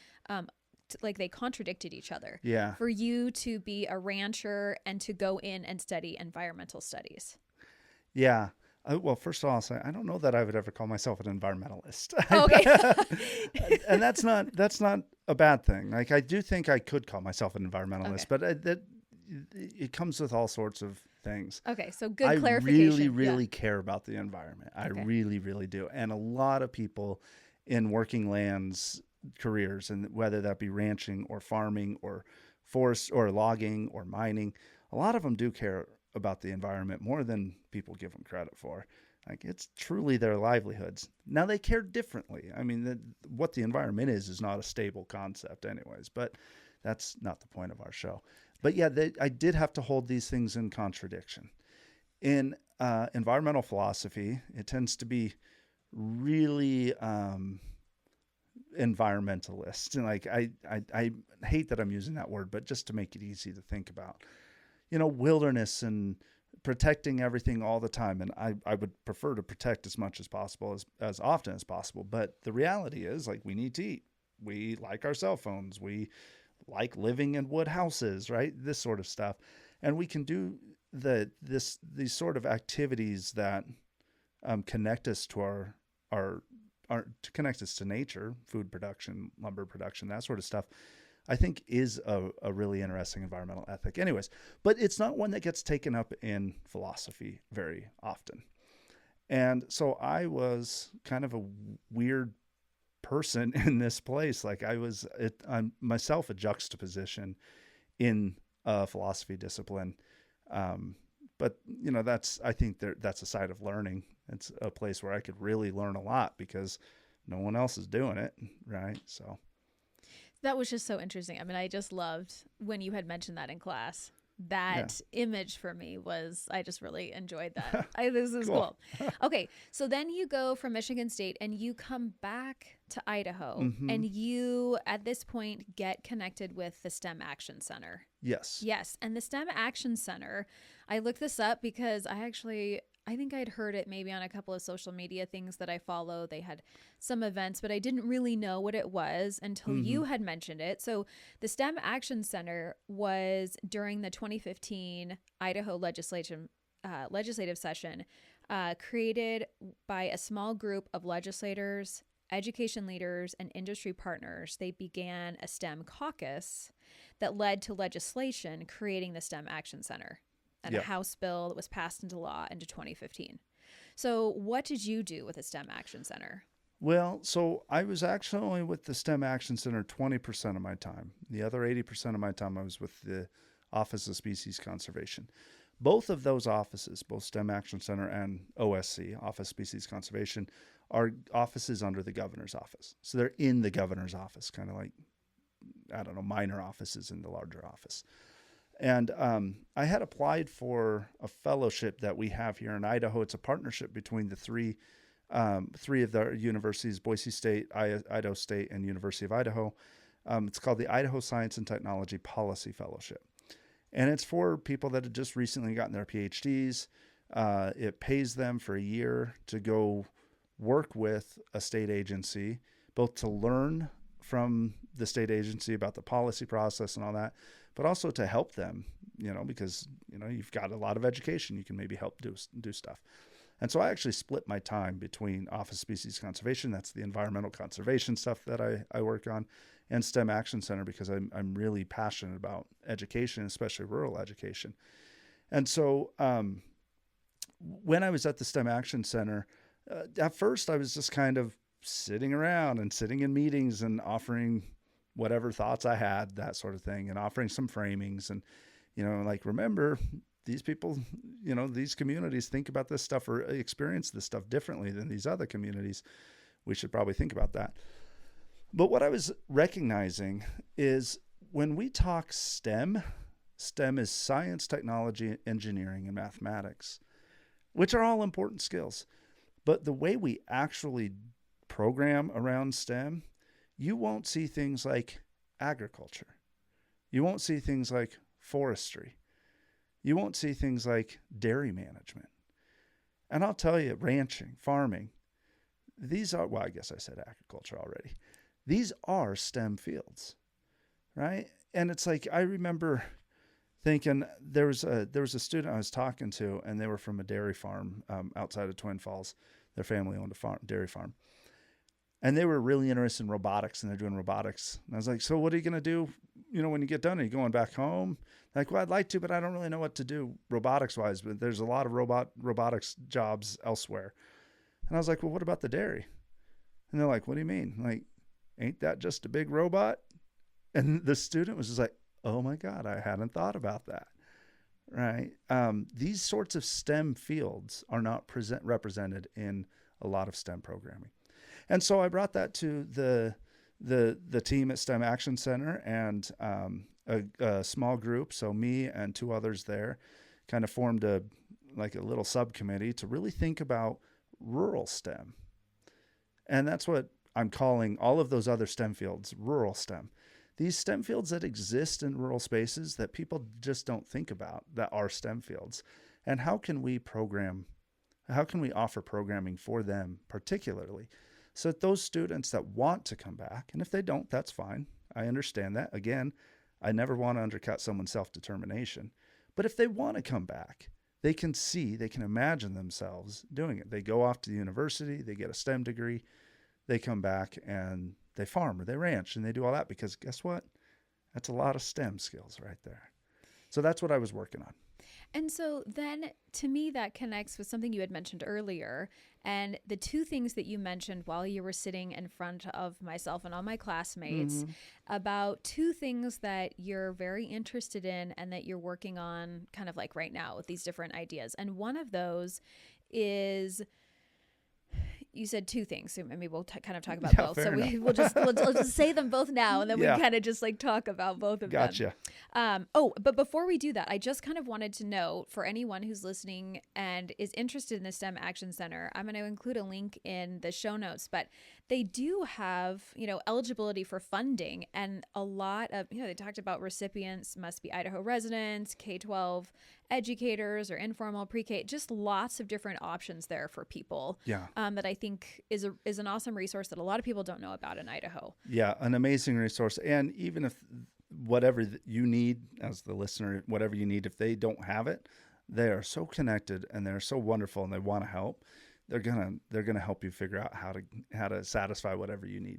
like they contradicted each other. Yeah. For you to be a rancher and to go in and study environmental studies. Yeah. Well, first of all, I'll say I don't know that I would ever call myself an environmentalist. Okay. And that's not a bad thing. Like I do think I could call myself an environmentalist, Okay. but it comes with all sorts of things. Okay, so good I clarification. really care about the environment. I Okay. really do. And a lot of people in working lands careers, and whether that be ranching or farming or forest or logging or mining, a lot of them do care about the environment more than people give them credit for. Like it's truly their livelihoods. Now they care differently. I mean, what the environment is not a stable concept anyways, but that's not the point of our show. But yeah, I did have to hold these things in contradiction. In environmental philosophy, it tends to be really environmentalist. And like I hate that I'm using that word, but just to make it easy to think about, wilderness and protecting everything all the time. And I would prefer to protect as much as possible, as often as possible. But the reality is, like, we need to eat. We like our cell phones. We like living in wood houses, right? This sort of stuff. And we can do these sort of activities that connect us to our to connect us to nature, food production, lumber production, that sort of stuff, I think is a really interesting environmental ethic. Anyways, but it's not one that gets taken up in philosophy very often. And so I was kind of a weird person in this place. Like I'm myself a juxtaposition in a philosophy discipline. But I think that's a side of learning. It's a place where I could really learn a lot because no one else is doing it. Right. So. That was just so interesting. I mean, I just loved when you had mentioned that in class. That image for me was, I just really enjoyed that. This is cool. Okay, so then you go from Michigan State and you come back to Idaho, Mm-hmm. and you, at this point, get connected with the STEM Action Center. Yes. Yes, and the STEM Action Center, I looked this up because I think I'd heard it maybe on a couple of social media things that I follow. They had some events, but I didn't really know what it was until you had mentioned it. So the STEM Action Center was during the 2015 Idaho legislative session, created by a small group of legislators, education leaders, and industry partners. They began a STEM caucus that led to legislation creating the STEM Action Center, and a House bill that was passed into law into 2015. So what did you do with the STEM Action Center? Well, so I was actually with the STEM Action Center 20% of my time. The other 80% of my time I was with the Office of Species Conservation. Both of those offices, both STEM Action Center and OSC, Office of Species Conservation, are offices under the governor's office. So they're in the governor's office, kind of like, I don't know, minor offices in the larger office. And I had applied for a fellowship that we have here in Idaho. It's a partnership between the three of the universities, Boise State, Idaho State, and University of Idaho. It's called the Idaho Science and Technology Policy Fellowship. And it's for people that have just recently gotten their PhDs. It pays them for a year to go work with a state agency, both to learn from the state agency about the policy process and all that, but also to help them, because, you've got a lot of education. You can maybe help do stuff. And so I actually split my time between Office of Species Conservation, that's the environmental conservation stuff that I work on, and STEM Action Center, because I'm really passionate about education, especially rural education. And so when I was at the STEM Action Center, at first I was just kind of sitting around and sitting in meetings and offering whatever thoughts I had, that sort of thing, and offering some framings. And, remember, these people, these communities think about this stuff or experience this stuff differently than these other communities. We should probably think about that. But what I was recognizing is when we talk STEM is science, technology, engineering, and mathematics, which are all important skills. But the way we actually program around STEM, you won't see things like agriculture. You won't see things like forestry. You won't see things like dairy management. And I'll tell you, ranching, farming, these are, well, I guess I said agriculture already. These are STEM fields. right? And it's like, I remember thinking there was a student I was talking to, and they were from a dairy farm outside of Twin Falls. Their family owned a dairy farm. And they were really interested in robotics, and they're doing robotics. And I was like, so what are you going to do, when you get done? Are you going back home? Like, well, I'd like to, but I don't really know what to do robotics-wise. But there's a lot of robotics jobs elsewhere. And I was like, well, what about the dairy? And they're like, what do you mean? Like, ain't that just a big robot? And the student was just like, oh my God, I hadn't thought about that. Right? These sorts of STEM fields are not represented in a lot of STEM programming. And so I brought that to the team at STEM Action Center, and a small group, so me and two others there, kind of formed a little subcommittee to really think about rural STEM. And that's what I'm calling all of those other STEM fields, rural STEM. These STEM fields that exist in rural spaces that people just don't think about, that are STEM fields. And how can we offer programming for them particularly, so that those students that want to come back, and if they don't, that's fine. I understand that. Again, I never want to undercut someone's self-determination. But if they want to come back, they can imagine themselves doing it. They go off to the university, they get a STEM degree, they come back and they farm or they ranch and they do all that, because guess what? That's a lot of STEM skills right there. So that's what I was working on. And so then, to me, that connects with something you had mentioned earlier. And the two things that you mentioned while you were sitting in front of myself and all my classmates, about two things that you're very interested in and that you're working on kind of like right now with these different ideas. And one of those is, you said two things, so maybe we'll kind of talk about both. So we'll just say them both now, and then we kind of just talk about both of them. Gotcha. But before we do that, I just kind of wanted to know, for anyone who's listening and is interested in the STEM Action Center, I'm going to include a link in the show notes, but they do have, eligibility for funding, and a lot of, they talked about recipients must be Idaho residents, K-12 educators, or informal pre-K, just lots of different options there for people. That I think is an awesome resource that a lot of people don't know about in Idaho. Yeah, an amazing resource. And even if whatever you need as the listener, whatever you need, if they don't have it, they are so connected and they're so wonderful and they want to help. They're gonna help you figure out how to satisfy whatever you need.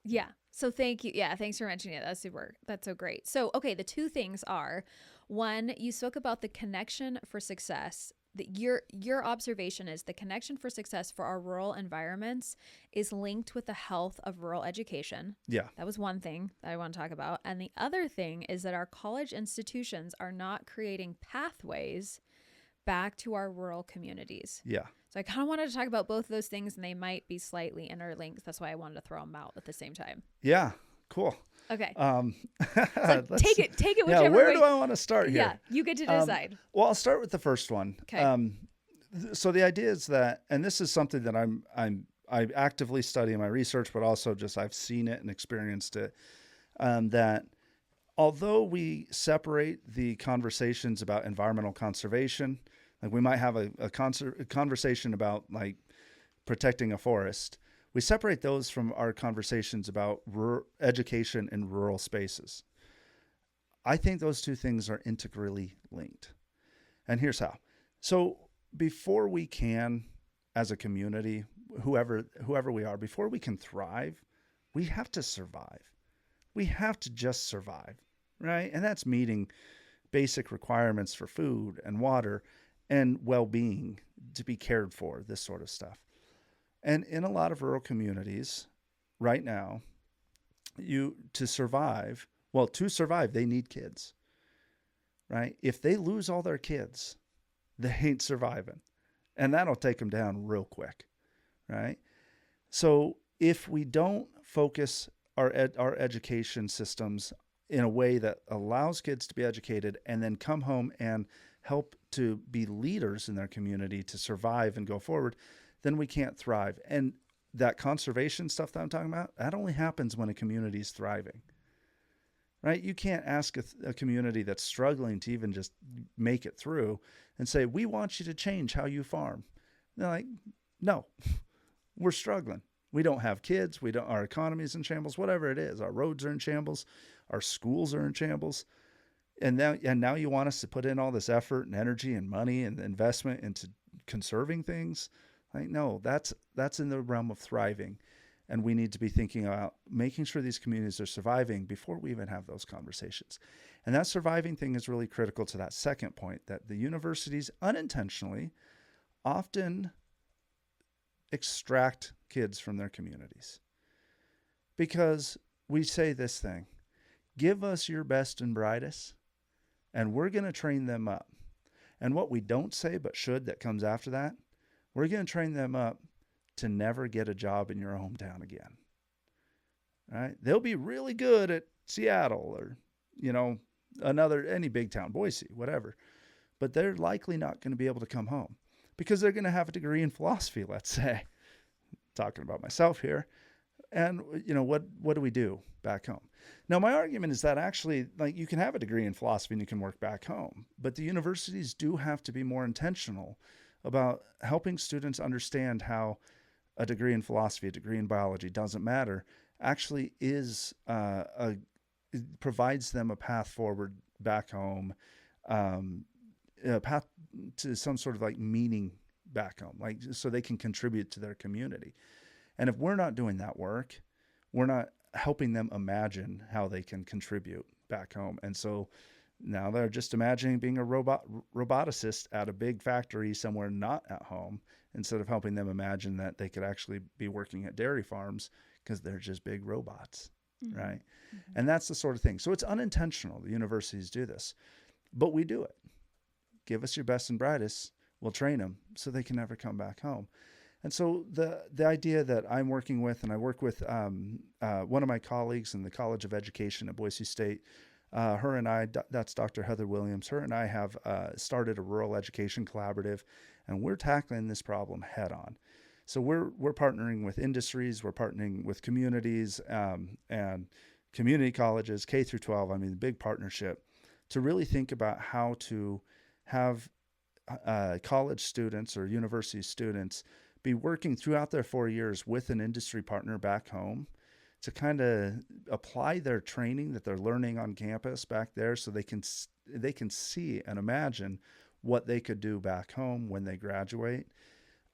Yeah. So thank you. Yeah. Thanks for mentioning it. That's so great. So, okay. The two things are, one, you spoke about the connection for success. Your observation is the connection for success for our rural environments is linked with the health of rural education. Yeah. That was one thing that I want to talk about. And the other thing is that our college institutions are not creating pathways back to our rural communities. Yeah. So I kind of wanted to talk about both of those things, and they might be slightly interlinked. That's why I wanted to throw them out at the same time. Yeah. Cool. Okay. So take it whichever way. Where do I want to start here? Yeah, you get to decide. Well, I'll start with the first one. Okay. So the idea is that, and this is something that I actively study in my research, but also just I've seen it and experienced it, that although we separate the conversations about environmental conservation, like we might have a conversation about like protecting a forest, we separate those from our conversations about education in rural spaces. I think those two things are integrally linked. And here's how. So before we can, as a community, whoever we are, before we can thrive, we have to survive. We have to just survive, right? And that's meeting basic requirements for food and water and well-being, to be cared for, this sort of stuff. And in a lot of rural communities right now, to survive, they need kids, right? If they lose all their kids, they ain't surviving. And that'll take them down real quick, right? So if we don't focus our education systems in a way that allows kids to be educated and then come home and help to be leaders in their community to survive and go forward, then we can't thrive. And that conservation stuff that I'm talking about, that only happens when a community is thriving, right? You can't ask a community that's struggling to even just make it through and say, we want you to change how you farm. They're like, no, we're struggling. We don't have kids. Our economy's in shambles, whatever it is. Our roads are in shambles. Our schools are in shambles. And now you want us to put in all this effort and energy and money and investment into conserving things. Like, no, that's in the realm of thriving. And we need to be thinking about making sure these communities are surviving before we even have those conversations. And that surviving thing is really critical to that second point, that the universities unintentionally often extract kids from their communities. Because we say this thing, give us your best and brightest, and we're going to train them up. And what we don't say but should, that comes after that, we're going to train them up to never get a job in your hometown again. Right? They'll be really good at Seattle or, any big town, Boise, whatever. But they're likely not going to be able to come home because they're going to have a degree in philosophy, let's say. Talking about myself here. And, what do we do back home? Now, my argument is that actually, you can have a degree in philosophy and you can work back home, but the universities do have to be more intentional about helping students understand how a degree in philosophy, a degree in biology, doesn't matter, actually is it provides them a path forward back home, a path to some sort of meaning back home, so they can contribute to their community. And if we're not doing that work, we're not helping them imagine how they can contribute back home. And so now they're just imagining being a roboticist at a big factory somewhere not at home, instead of helping them imagine that they could actually be working at dairy farms because they're just big robots, right? Mm-hmm. And that's the sort of thing. So it's unintentional. The universities do this, but we do it. Give us your best and brightest. We'll train them so they can never come back home. And so the idea that I'm working with, and I work with one of my colleagues in the College of Education at Boise State, her and I, that's Dr. Heather Williams, her and I have started a rural education collaborative, and we're tackling this problem head on. So we're partnering with industries, we're partnering with communities and community colleges, K through 12, big partnership, to really think about how to have college students or university students be working throughout their 4 years with an industry partner back home to kind of apply their training that they're learning on campus back there, so they can see and imagine what they could do back home when they graduate.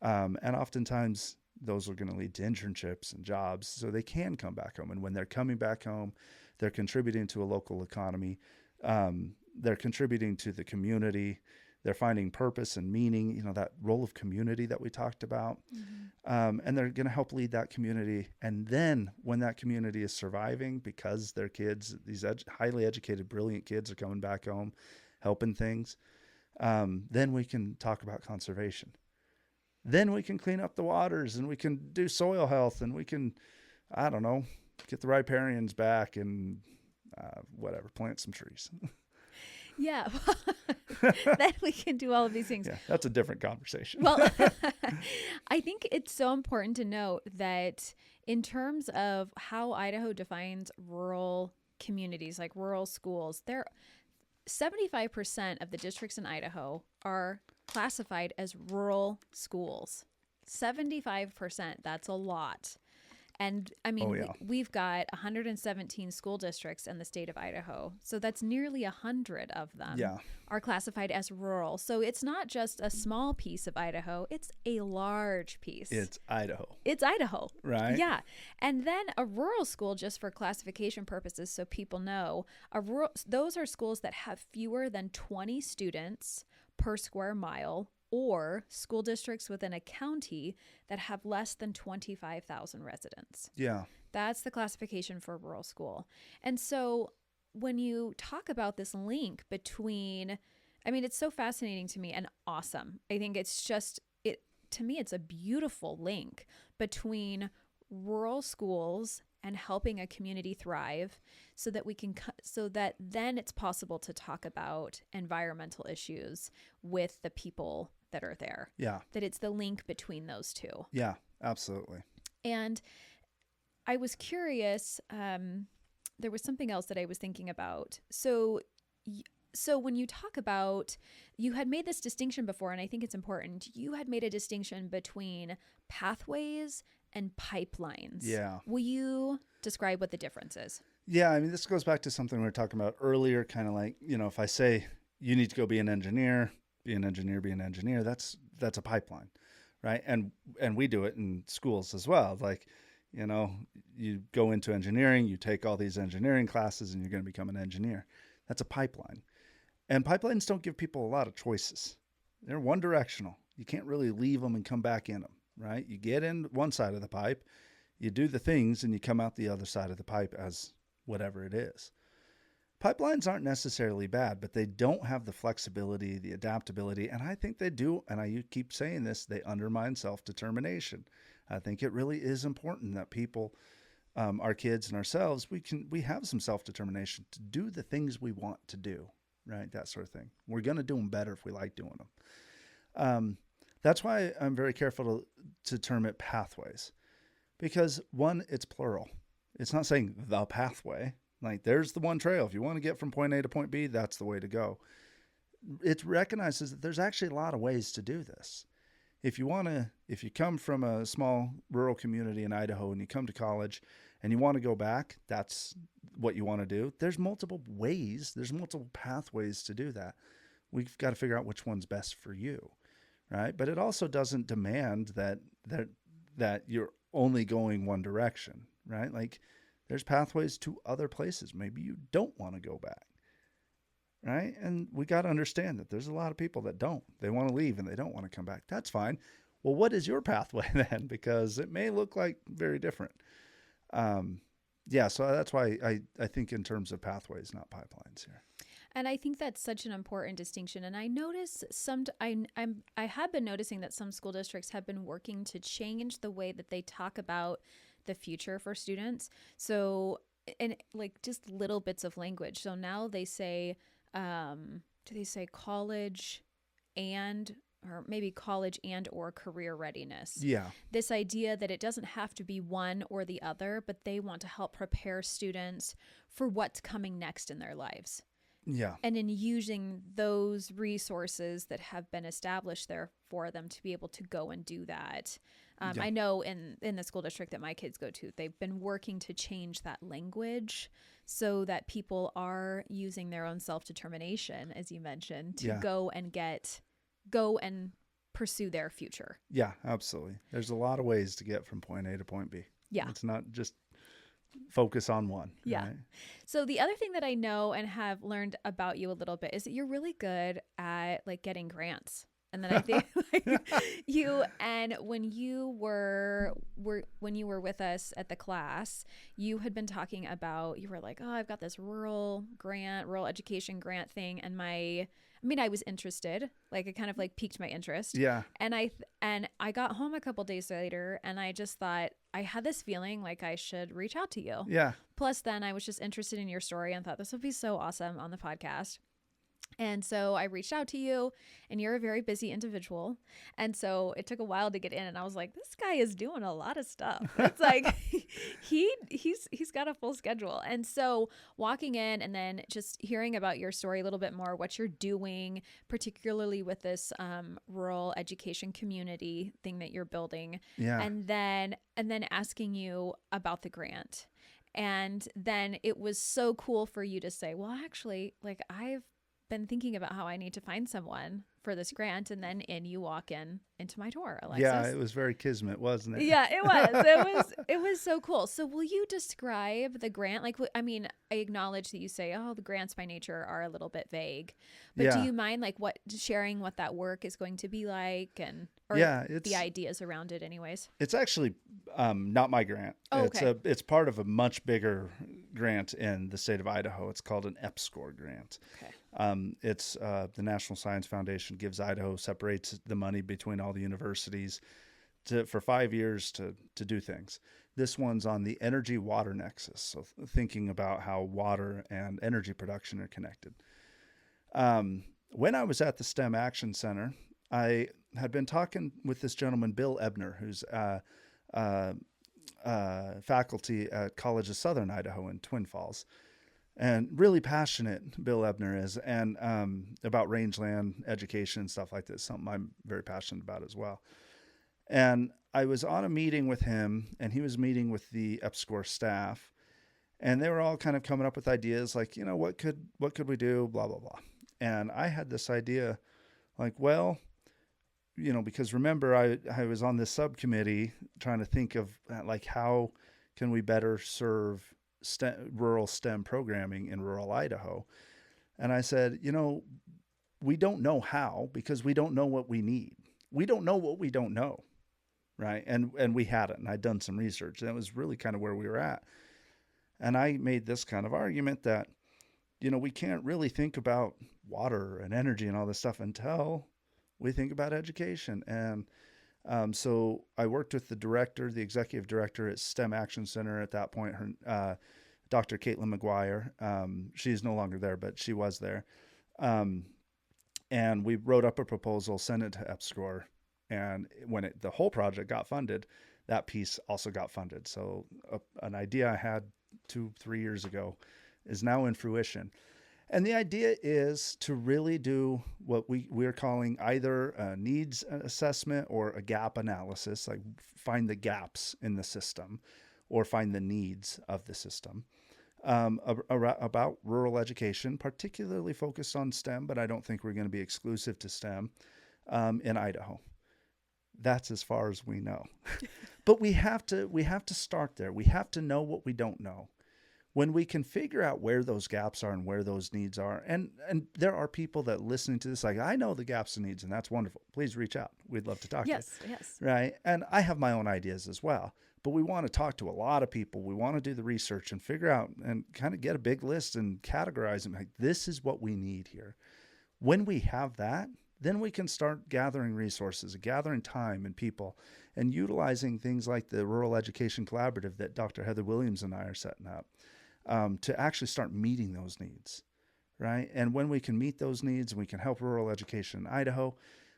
And oftentimes those are going to lead to internships and jobs, so they can come back home. And when they're coming back home, they're contributing to a local economy. They're contributing to the community. They're finding purpose and meaning, that role of community that we talked about. Mm-hmm. And they're going to help lead that community. And then when that community is surviving because their kids, these highly educated, brilliant kids are coming back home, helping things, then we can talk about conservation. Then we can clean up the waters, and we can do soil health, and we can, get the riparians back and plant some trees. Yeah, then we can do all of these things. Yeah, that's a different conversation. Well, I think it's so important to note that in terms of how Idaho defines rural communities, like rural schools, 75% of the districts in Idaho are classified as rural schools. 75%, that's a lot. And we've got 117 school districts in the state of Idaho. So that's nearly 100 of them are classified as rural. So it's not just a small piece of Idaho. It's a large piece. It's Idaho. It's Idaho. Right. Yeah. And then a rural school, just for classification purposes, so people know, those are schools that have fewer than 20 students per square mile, or school districts within a county that have less than 25,000 residents. Yeah. That's the classification for a rural school. And so when you talk about this link between, it's so fascinating to me and awesome. I think to me, it's a beautiful link between rural schools and helping a community thrive, so that then it's possible to talk about environmental issues with the people that are there. Yeah. That it's the link between those two. Yeah, absolutely. And I was curious, there was something else that I was thinking about. So when you talk about, you had made this distinction before, and I think it's important. You had made a distinction between pathways and pipelines. Yeah. Will you describe what the difference is? Yeah. I mean, this goes back to something we were talking about earlier, kind of like, if I say you need to go be an engineer, that's a pipeline, right? And we do it in schools as well. Like, you go into engineering, you take all these engineering classes and you're going to become an engineer. That's a pipeline. And pipelines don't give people a lot of choices. They're one directional. You can't really leave them and come back in them, right? You get in one side of the pipe, you do the things, and you come out the other side of the pipe as whatever it is. Pipelines aren't necessarily bad, but they don't have the flexibility, the adaptability, and I think they do, and I keep saying this, they undermine self-determination. I think it really is important that people, our kids and ourselves, we have some self-determination to do the things we want to do, right? That sort of thing. We're going to do them better if we like doing them. That's why I'm very careful to term it pathways, because one, it's plural. It's not saying the pathway. Like, there's the one trail. If you want to get from point A to point B, that's the way to go. It recognizes that there's actually a lot of ways to do this. If you come from a small rural community in Idaho and you come to college and you want to go back, that's what you want to do. There's multiple ways. There's multiple pathways to do that. We've got to figure out which one's best for you, right? But it also doesn't demand that you're only going one direction, right? Like, there's pathways to other places. Maybe you don't want to go back, right? And we got to understand that there's a lot of people that don't. They want to leave and they don't want to come back. That's fine. Well, what is your pathway then? Because it may look like very different. So that's why I think in terms of pathways, not pipelines here. And I think that's such an important distinction. And I notice I have been noticing that some school districts have been working to change the way that they talk about the future for students. So, and like just little bits of language. So now they say, do they say college or maybe college and or career readiness? Yeah. This idea that it doesn't have to be one or the other, but they want to help prepare students for what's coming next in their lives. Yeah. And in using those resources that have been established there for them to be able to go and do that. I know in the school district that my kids go to, they've been working to change that language so that people are using their own self-determination, as you mentioned, to go and pursue their future. Yeah, absolutely. There's a lot of ways to get from point A to point B. Yeah. It's not just focus on one. Yeah. Right? So the other thing that I know and have learned about you a little bit is that you're really good at like getting grants. And then I think when you were with us at the class, you had been talking about, you were like, oh, I've got this rural education grant thing. And I was interested, like it kind of like piqued my interest. Yeah. And I got home a couple days later and I just thought I had this feeling like I should reach out to you. Yeah. Plus then I was just interested in your story and thought this would be so awesome on the podcast. And so I reached out to you, and you're a very busy individual. And so it took a while to get in, and I was like, this guy is doing a lot of stuff. It's like he's got a full schedule. And so walking in and then just hearing about your story a little bit more, what you're doing, particularly with this rural education community thing that you're building. Yeah. And then asking you about the grant. And then it was so cool for you to say, well, actually, like I've been thinking about how I need to find someone for this grant, and then you walk into my door, Alexis. Yeah, it was very kismet, wasn't it? Yeah, it was. It was so cool. So will you describe the grant? Like, I acknowledge that you say, oh, the grants by nature are a little bit vague, but do you mind like sharing what that work is going to be like or the ideas around it anyways? It's actually not my grant. Oh, okay. It's part of a much bigger grant in the state of Idaho. It's called an EPSCoR grant. Okay. It's the National Science Foundation gives Idaho, separates the money between all the universities for 5 years to do things. This one's on the energy water nexus. So thinking about how water and energy production are connected. When I was at the STEM Action Center, I had been talking with this gentleman, Bill Ebner, who's faculty at College of Southern Idaho in Twin Falls. And really passionate, Bill Ebner is, and about rangeland education and stuff like this, something I'm very passionate about as well. And I was on a meeting with him, and he was meeting with the EPSCoR staff, and they were all kind of coming up with ideas like, what could we do, blah, blah, blah. And I had this idea like, well, because remember, I was on this subcommittee trying to think of like, how can we better serve rural STEM programming in rural Idaho? And I said, we don't know how, because we don't know what we need. We don't know what we don't know, right? And we hadn't. And I'd done some research, and it was really kind of where we were at. And I made this kind of argument that, we can't really think about water and energy and all this stuff until we think about education. And so I worked with the executive director at STEM Action Center at that point, her, Dr. Caitlin McGuire. She's no longer there, but she was there. And we wrote up a proposal, sent it to EPSCoR. And when the whole project got funded, that piece also got funded. So an idea I had 2-3 years ago is now in fruition. And the idea is to really do what we're calling either a needs assessment or a gap analysis, like find the gaps in the system or find the needs of the system, about rural education, particularly focused on STEM, but I don't think we're going to be exclusive to STEM in Idaho. That's as far as we know. But we have to start there. We have to know what we don't know. When we can figure out where those gaps are and where those needs are, and there are people that listening to this, like, I know the gaps and needs, and that's wonderful. Please reach out. We'd love to talk to you. Yes. Right. And I have my own ideas as well, but we want to talk to a lot of people. We want to do the research and figure out and kind of get a big list and categorize them. Like, this is what we need here. When we have that, then we can start gathering resources, gathering time and people, and utilizing things like the Rural Education Collaborative that Dr. Heather Williams and I are setting up. To actually start meeting those needs, right? And when we can meet those needs, and we can help rural education in Idaho,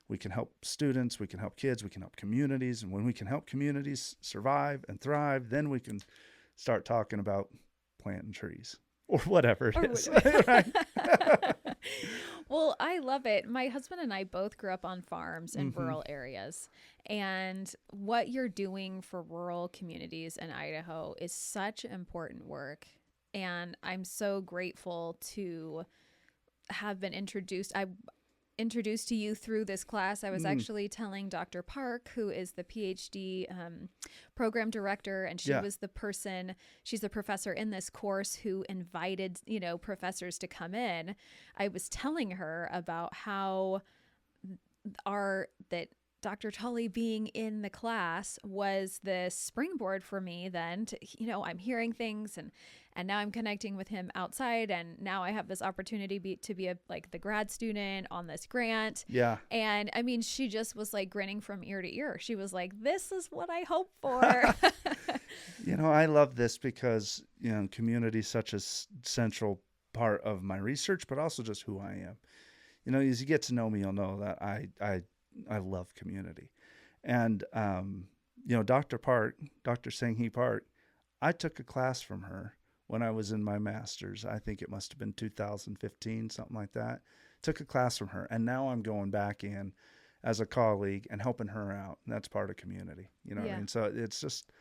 we can help students, we can help kids, we can help communities. And when we can help communities survive and thrive, then we can start talking about planting trees or whatever it is. Right? Well, I love it. My husband and I both grew up on farms in rural areas. And what you're doing for rural communities in Idaho is such important work. And I'm so grateful to have been introduced. I introduced to you through this class. I was actually telling Dr. Park, who is the PhD program director, and she was she's the professor in this course who invited, professors to come in. I was telling her about how that Dr. Talley being in the class was the springboard for me then to, I'm hearing things and now I'm connecting with him outside, and now I have this opportunity to be the grad student on this grant. Yeah. And I mean, she just was like grinning from ear to ear. She was like, this is what I hope for. I love this because, community is such a central part of my research, but also just who I am. As you get to know me, you'll know that I love community. And, Dr. Sang-Hee Park, I took a class from her when I was in my master's. I think it must have been 2015, something like that. Took a class from her. And now I'm going back in as a colleague and helping her out. And that's part of community. What I mean? So it's just,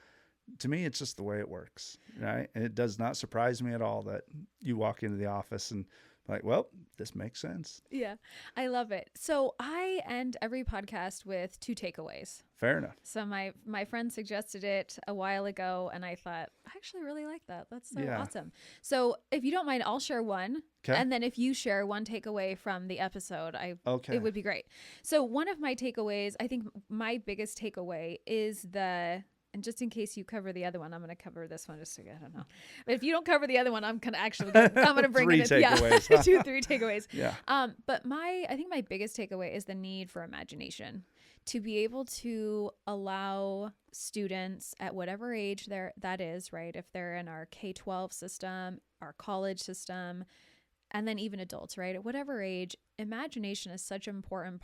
to me, it's just the way it works. Right. And it does not surprise me at all that you walk into the office and like, well, this makes sense. Yeah, I love it. So I end every podcast with 2 takeaways. Fair enough. So my friend suggested it a while ago, and I thought, I actually really like that. That's so awesome. So if you don't mind, I'll share one. Okay. And then if you share one takeaway from the episode, it would be great. So one of my takeaways, I think my biggest takeaway is and just in case you cover the other one, I'm going to cover this one. I don't know. But if you don't cover the other one, I'm going to bring it in. 3 takeaways. 3 takeaways. Yeah. But I think my biggest takeaway is the need for imagination, to be able to allow students at whatever age that is, right? If they're in our K-12 system, our college system, and then even adults, right? At whatever age, imagination is such an important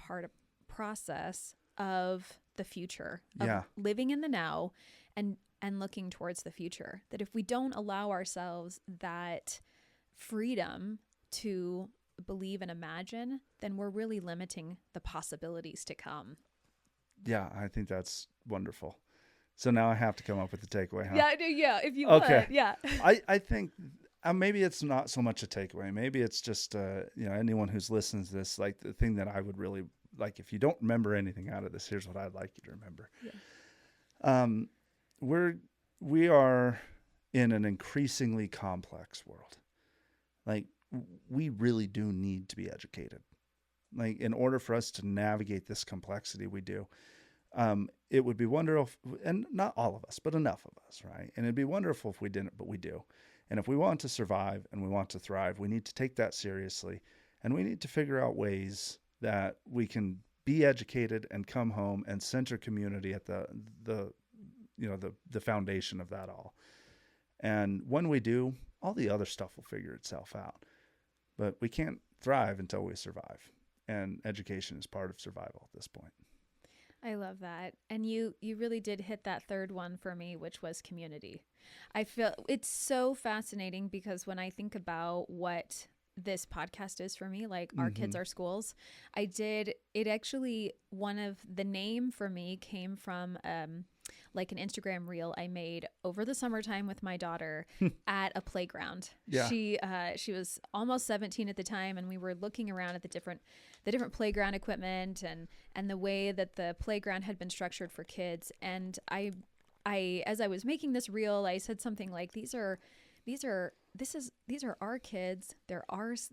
process of the future, of living in the now and looking towards the future. That if we don't allow ourselves that freedom to believe and imagine, then we're really limiting the possibilities to come. Yeah, I think that's wonderful. So now I have to come up with a takeaway, huh? Yeah, I do. Yeah, if you Okay. would. Yeah. I think maybe it's not so much a takeaway. Maybe it's just, anyone who's listening to this, like the thing that I would really like, if you don't remember anything out of this, here's what I'd like you to remember. Yeah. We are in an increasingly complex world. Like, we really do need to be educated. Like, in order for us to navigate this complexity we do, it would be wonderful, and not all of us, but enough of us, right? And it'd be wonderful if we didn't, but we do. And if we want to survive and we want to thrive, we need to take that seriously, and we need to figure out ways that we can be educated and come home and center community at the foundation of that all. And when we do, all the other stuff will figure itself out. But we can't thrive until we survive. And education is part of survival at this point. I love that. And you really did hit that third one for me, which was community. I feel it's so fascinating because when I think about what this podcast is for me, like Our Kids, Our Schools, one of the name for me came from like an Instagram reel I made over the summertime with my daughter at a playground. Yeah. She was almost 17 at the time, and we were looking around at the different playground equipment and the way that the playground had been structured for kids. And I as I was making this reel, I said something like, these are our kids.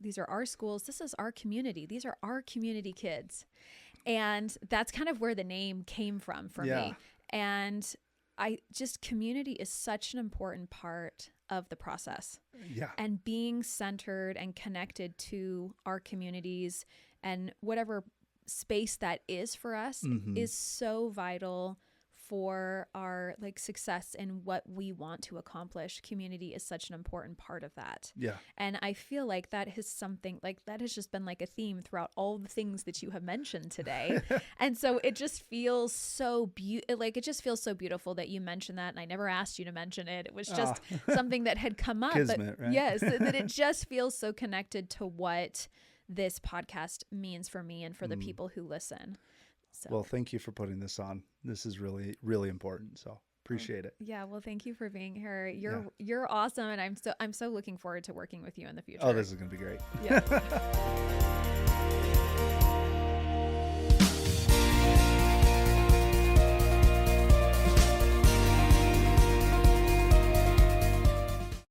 These are our schools. This is our community. These are our community kids. And that's kind of where the name came from for me. And community is such an important part of the process. Yeah. And being centered and connected to our communities and whatever space that is for us is so vital for our like success in what we want to accomplish. Community is such an important part of that. Yeah. And I feel like that has just been like a theme throughout all the things that you have mentioned today. And so it just feels so beautiful that you mentioned that. And I never asked you to mention it. It was just something that had come up. Kismet, right? Yes, that it just feels so connected to what this podcast means for me and for the people who listen. So. Well, thank you for putting this on. This is really, really important. So appreciate it. Yeah. Well, thank you for being here. You're awesome. And I'm so looking forward to working with you in the future. Oh, this is going to be great. Yeah.